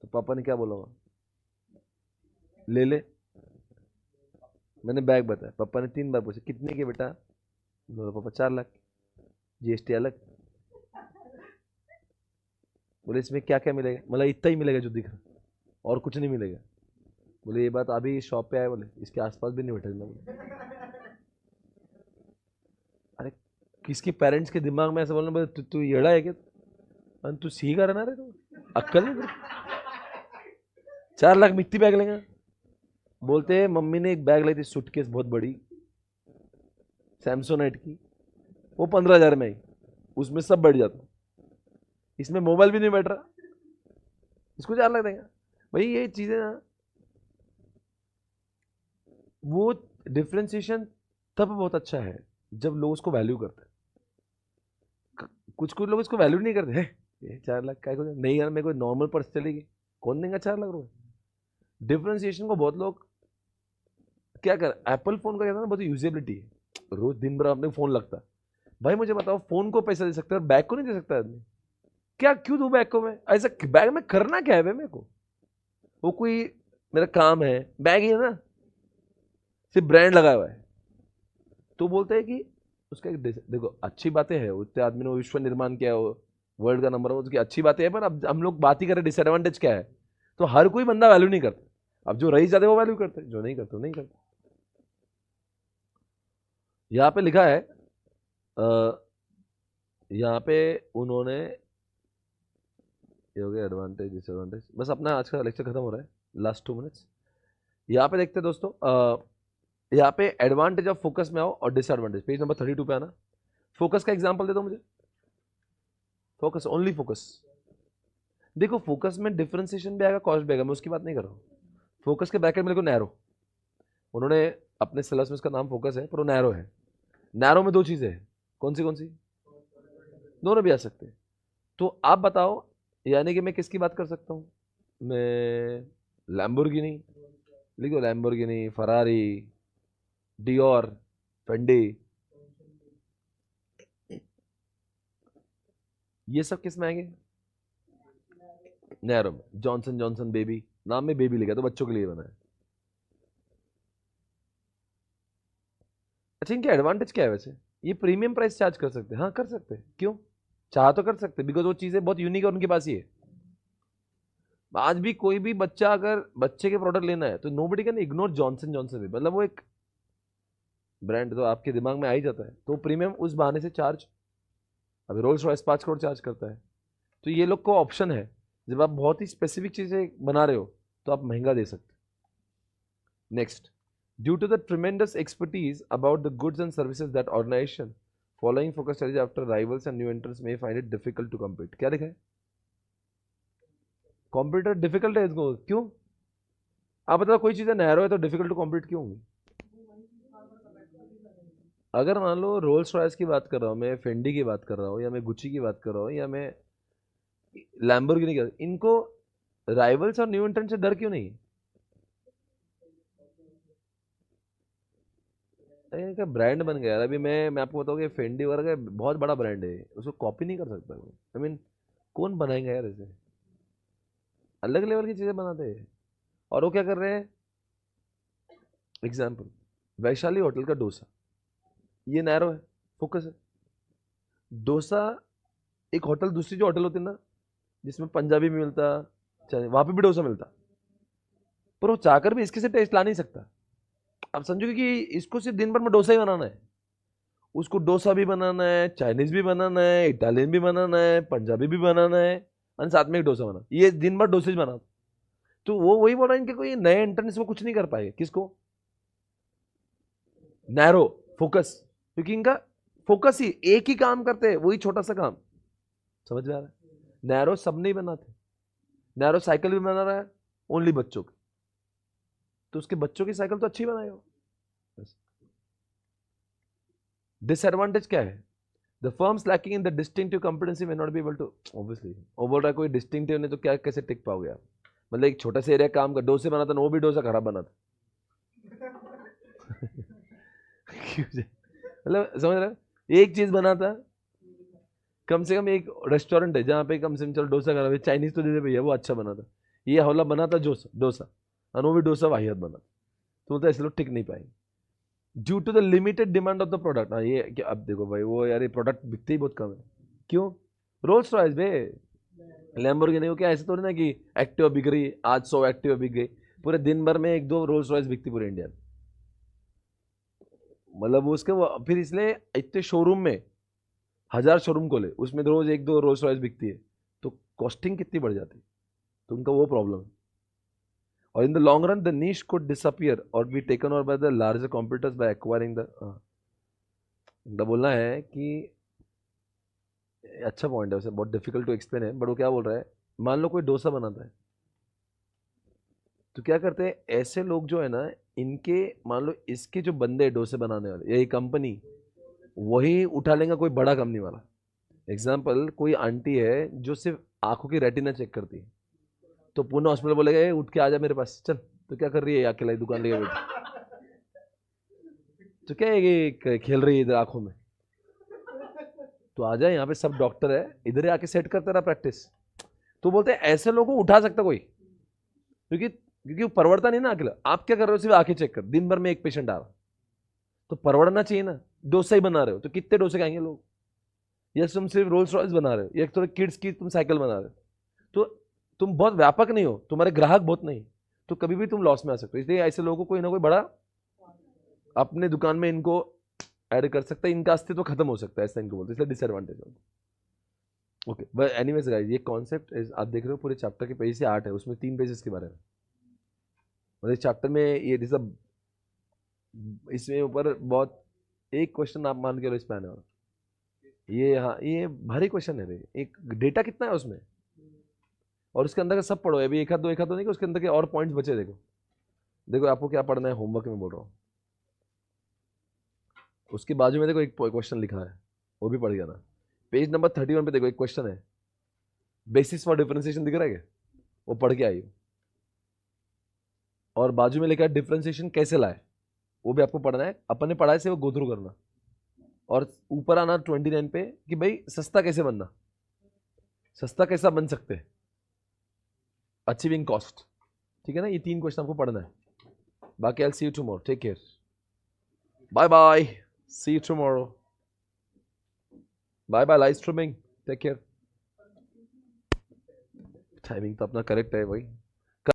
तो पापा ने क्या बोला होगा, ले ले। मैंने बैग बताया, पापा ने 3 बार पूछा कितने के बेटा, बोला पापा 4 लाख, जीएसटी अलग। बोले इसमें क्या क्या मिलेगा, मतलब इतना ही मिलेगा जो दिख रहा, और कुछ नहीं मिलेगा। बोले ये बात अभी शॉप पे आए, बोले इसके आसपास भी नहीं बैठेगा। बोले अरे किसके पेरेंट्स के दिमाग में ऐसा बोलना, बोले तू येड़ा है क्या, तू सीख रहा ना रे, तू अक्कल नहीं? 4 लाख मिट्टी बैग लेंगे। बोलते हैं मम्मी ने एक बैग लाई थी सूटकेस बहुत बड़ी, सैमसोनाइट की, वो 15,000 में आई, उसमें सब बैठ जाता, इसमें मोबाइल भी नहीं बैठ रहा, इसको 4 लाख देंगे। भाई ये चीजें ना, वो डिफ्रेंसिएशन तब बहुत अच्छा है जब लोग उसको वैल्यू करते हैं। कुछ कुछ लोग इसको वैल्यू नहीं करते हैं, ये 4 लाख का नहीं यार, मेरे को नॉर्मल पर्स चलेगी, कौन देगा 4 लाख रुपए? डिफ्रेंसिएशन को बहुत लोग क्या कर, एप्पल फोन का कहता है ना, बहुत यूजेबिलिटी है, रोज दिन भर अपने फोन लगता है। भाई मुझे बताओ, फोन को पैसा दे सकता है, बैग को नहीं दे सकता आदमी? क्या क्यों दूं बैग को मैं, ऐसा बैग में करना क्या है भाई मेरे को? वो कोई मेरा काम है, बैग ही है ना, सिर्फ ब्रांड लगा हुआ है। तो बोलते हैं कि उसका एक देखो अच्छी बातें हैं, उतने आदमी ने विश्व निर्माण किया हो, वर्ल्ड का नंबर हो, उसकी अच्छी बातें हैं, पर अब हम लोग बात ही करें डिसएडवांटेज क्या है, तो हर कोई बंदा वैल्यू नहीं करता। अब जो रईस जाते वो वैल्यू करते, जो नहीं करते वो नहीं करते। यहाँ पे लिखा है, यहाँ पे उन्होंने, ये हो गया एडवांटेज डिसएडवांटेज, बस अपना आज का लेक्चर खत्म हो रहा है, लास्ट 2 मिनट्स। यहाँ पे देखते हैं दोस्तों, यहाँ पे एडवांटेज ऑफ फोकस में आओ और डिसएडवांटेज, पेज नंबर 32 पे आना। फोकस का एग्जांपल दे दो मुझे, फोकस, ओनली फोकस। देखो फोकस में डिफरेंशिएशन भी आएगा, कॉस्ट भी आएगा, मैं उसकी बात नहीं कर रहा हूँ। फोकस के ब्रैकेट में देखो नैरो, उन्होंने अपने सिलेबस में इसका नाम फोकस है, पर वो नैरो है। नैरो में 2 चीजें हैं, कौन सी कौन सी? दोनों भी आ सकते हैं। तो आप बताओ, यानी कि मैं किसकी बात कर सकता हूँ, मैं लैम्बोर्गिनी, लिखो लैम्बोर्गिनी, फरारी, डियोर, फेंडी, ये सब किस में आएंगे? नैरो में। जॉनसन जॉनसन बेबी, नाम में बेबी लिखा तो बच्चों के लिए बना है। अच्छा इनके एडवांटेज क्या है वैसे? ये प्रीमियम प्राइस चार्ज कर सकते हैं, हाँ कर सकते हैं, क्यों, चाह तो कर सकते हैं, बिकॉज वो चीजें बहुत यूनिक है उनके पास ही है। आज भी कोई भी बच्चा अगर बच्चे के प्रोडक्ट लेना है तो nobody can ignore Johnson Johnson भी, मतलब वो एक ब्रांड तो आपके दिमाग में आ ही जाता है, तो प्रीमियम उस बहाने से चार्ज, अभी रोल्स रॉयस 5 करोड़ चार्ज करता है। तो ये लोग को ऑप्शन है, जब आप बहुत ही स्पेसिफिक चीजें बना रहे हो तो आप महंगा दे सकते। Next, due to the tremendous expertise about the goods and services that organization following focus strategy after rivals and new entrants may find it difficult to compete. क्या लिखा है? कॉम्पिटिटर डिफिकल्ट है इसको, क्यों? आप बताओ, कोई चीज़ें नैरो है तो डिफिकल्ट टू कॉम्पीट क्यों होंगी? अगर मान लो रोल्स रॉयस की बात कर रहा हूँ मैं, फेंडी की बात कर रहा हूँ, या मैं गुच्ची की बात कर रहा हूँ, या मैं लैम्बोर्गिनी की, इनको राइवल्स और न्यू एंट्रेंट से डर क्यों नहीं? इनका ब्रांड बन गया। अभी मैं आपको बताऊँ कि फेंडी वगैरह का बहुत बड़ा ब्रांड है, उसको कॉपी नहीं कर सकता कोई। आई मीन कौन बनाएगा यार ऐसे? अलग लेवल की चीज़ें बनाते हैं। और वो क्या कर रहे हैं? एग्जाम्पल, वैशाली होटल का डोसा, ये नैरो है, फोकस है। डोसा, एक होटल, दूसरी जो होटल होती है ना जिसमें पंजाबी भी मिलता, वहां पे भी डोसा मिलता, पर वो चाहकर भी इसके से टेस्ट ला नहीं सकता। आप समझोगे कि इसको सिर्फ दिन भर में डोसा ही बनाना है, उसको डोसा भी बनाना है, चाइनीज भी बनाना है, इटालियन भी बनाना है, पंजाबी भी बनाना है, और साथ में एक डोसा बना, ये दिन भर डोसे ही बना। तो वो वही बोल रहा है, इनके कोई नए एंट्रेंस वो कुछ नहीं कर पाएंगे। किसको? नैरो फोकस, क्योंकि इनका फोकस ही एक ही काम करते हैं, वही छोटा सा काम। समझ में आ रहा है? नैरो सब नहीं बनाते। नैरो साइकिल भी बना रहा है ओनली बच्चों की, तो उसके बच्चों की साइकिल तो अच्छी बनाएगा। डिसएडवांटेज क्या है? The firms lacking in the distinctive competency may not be able to, obviously वो बोल रहा है कोई डिस्टिंक्टिव नहीं तो क्या कैसे टिक पाओगे आप? मतलब एक छोटा सा एरिया काम का डोसे बनाता ना, वो भी डोसा खराब बनाता। मतलब समझ रहे हो? एक चीज बनाता, कम से कम एक रेस्टोरेंट है जहाँ पे कम से कम चलो डोसा खराब है, चाइनीज तो दे दे भैया वो अच्छा बनाता, ये हौला बनाता डोसा डोसा, और वो भी डोसा वाहियत बना, तो मतलब ऐसे लोग टिक नहीं पाएंगे due to the limited demand of the product. हाँ ये क्या, अब देखो भाई वो यार ये प्रोडक्ट बिकते ही बहुत कम है। क्यों? रोल्स रॉयस बे, लैम्बोर्गिनी हो क्या? ऐसे थोड़ी ना कि एक्टिवा बिक रही, आज 100 एक्टिवा बिक गई, पूरे दिन भर में 1-2 रोल्स रॉयस बिकती पूरे इंडिया में। मतलब वो उसके वो फिर इसलिए इतने शोरूम में 1000 शोरूम खोले, उसमें रोज 1-2 रोल्स रॉयस बिकती है, तो कॉस्टिंग कितनी बढ़ जाती है। तो उनका वो प्रॉब्लम है। और in the long run the niche could disappear or be taken over by the larger competitors by acquiring the, इनका बोलना है कि अच्छा पॉइंट है, उसे बहुत डिफिकल्ट टू एक्सप्लेन है, बट वो क्या बोल रहा है, मान लो कोई डोसा बनाता है, तो क्या करते हैं ऐसे लोग जो है ना, इनके मान लो इसके जो बंदे डोसे बनाने वाले, यही कंपनी वही उठा लेगा कोई बड़ा कंपनी वाला। एग्जाम्पल, कोई आंटी है जो सिर्फ आंखों की रेटिना चेक करती है, तो पूना हॉस्पिटल बोलेगा "ए, उठ के आ जा मेरे पास चल, तो क्या कर रही है अकेला ही दुकान लेके बैठी, तो क्या है ये खेल रही है इधर आंखों में, तो आ जाए यहाँ पे सब डॉक्टर है, इधर ही आके सेट करते रहा प्रैक्टिस। तो बोलते हैं ऐसे लोगों को उठा सकता कोई, क्योंकि वो परवड़ता नहीं ना अकेला। आप क्या कर रहे हो, सिर्फ आंखें चेक कर, दिन भर में एक पेशेंट आ रहा, तो परवड़ना चाहिए ना। डोसा ही बना रहे हो तो कितने डोसे खाएंगे लोग? या तुम सिर्फ रोल्स रॉयस बना रहे हो, या थोड़े किड्स की तुम साइकिल बना रहे हो, तो तुम बहुत व्यापक नहीं हो, तुम्हारे ग्राहक बहुत नहीं, तो कभी भी तुम लॉस में आ सकते हो। इसलिए ऐसे लोगों को कोई ना कोई बड़ा अपने दुकान में इनको ऐड कर सकता है, इनका अस्तित्व खत्म हो सकता है, ऐसा इनको बोलते हैं, इसलिए डिसएडवांटेज होता है। ओके, बट एनीवेज गाइस, ये कॉन्सेप्ट आप देख रहे हो पूरे चैप्टर के पेज से 8 है, उसमें 3 पेजेस के बारे में, मतलब इस चैप्टर में ये सब, इसमें ऊपर बहुत एक क्वेश्चन आप मान के लो इस पे आने वाला, ये हाँ ये भारी क्वेश्चन है रे, एक डेटा कितना है उसमें, और उसके अंदर का सब पढ़ो, अभी एक हाथ दो नहीं कि उसके अंदर के और पॉइंट्स बचे। देखो देखो आपको क्या पढ़ना है, होमवर्क में बोल रहा हूँ, उसके बाजू में देखो एक क्वेश्चन लिखा है, वो भी पढ़ गया ना। पेज नंबर 31 पे देखो एक क्वेश्चन है, बेसिस फॉर डिफरेंशिएशन दिख रहा है क्या? वो पढ़ के आई, और बाजू में लिखा है डिफरेंशिएशन कैसे लाए, वो भी आपको पढ़ना है, अपन ने पढ़ाई से वो गो थ्रू करना, और ऊपर आना 29 पे कि भाई सस्ता कैसे बनना, सस्ता कैसा बन सकते हैं, अचीविंग कॉस्ट। ठीक है ना, ये 3 क्वेश्चन आपको पढ़ना है। बाकी I see you tomorrow, take care, bye bye, see you tomorrow, bye bye live streaming, take care. Timing तो अपना करेक्ट है वही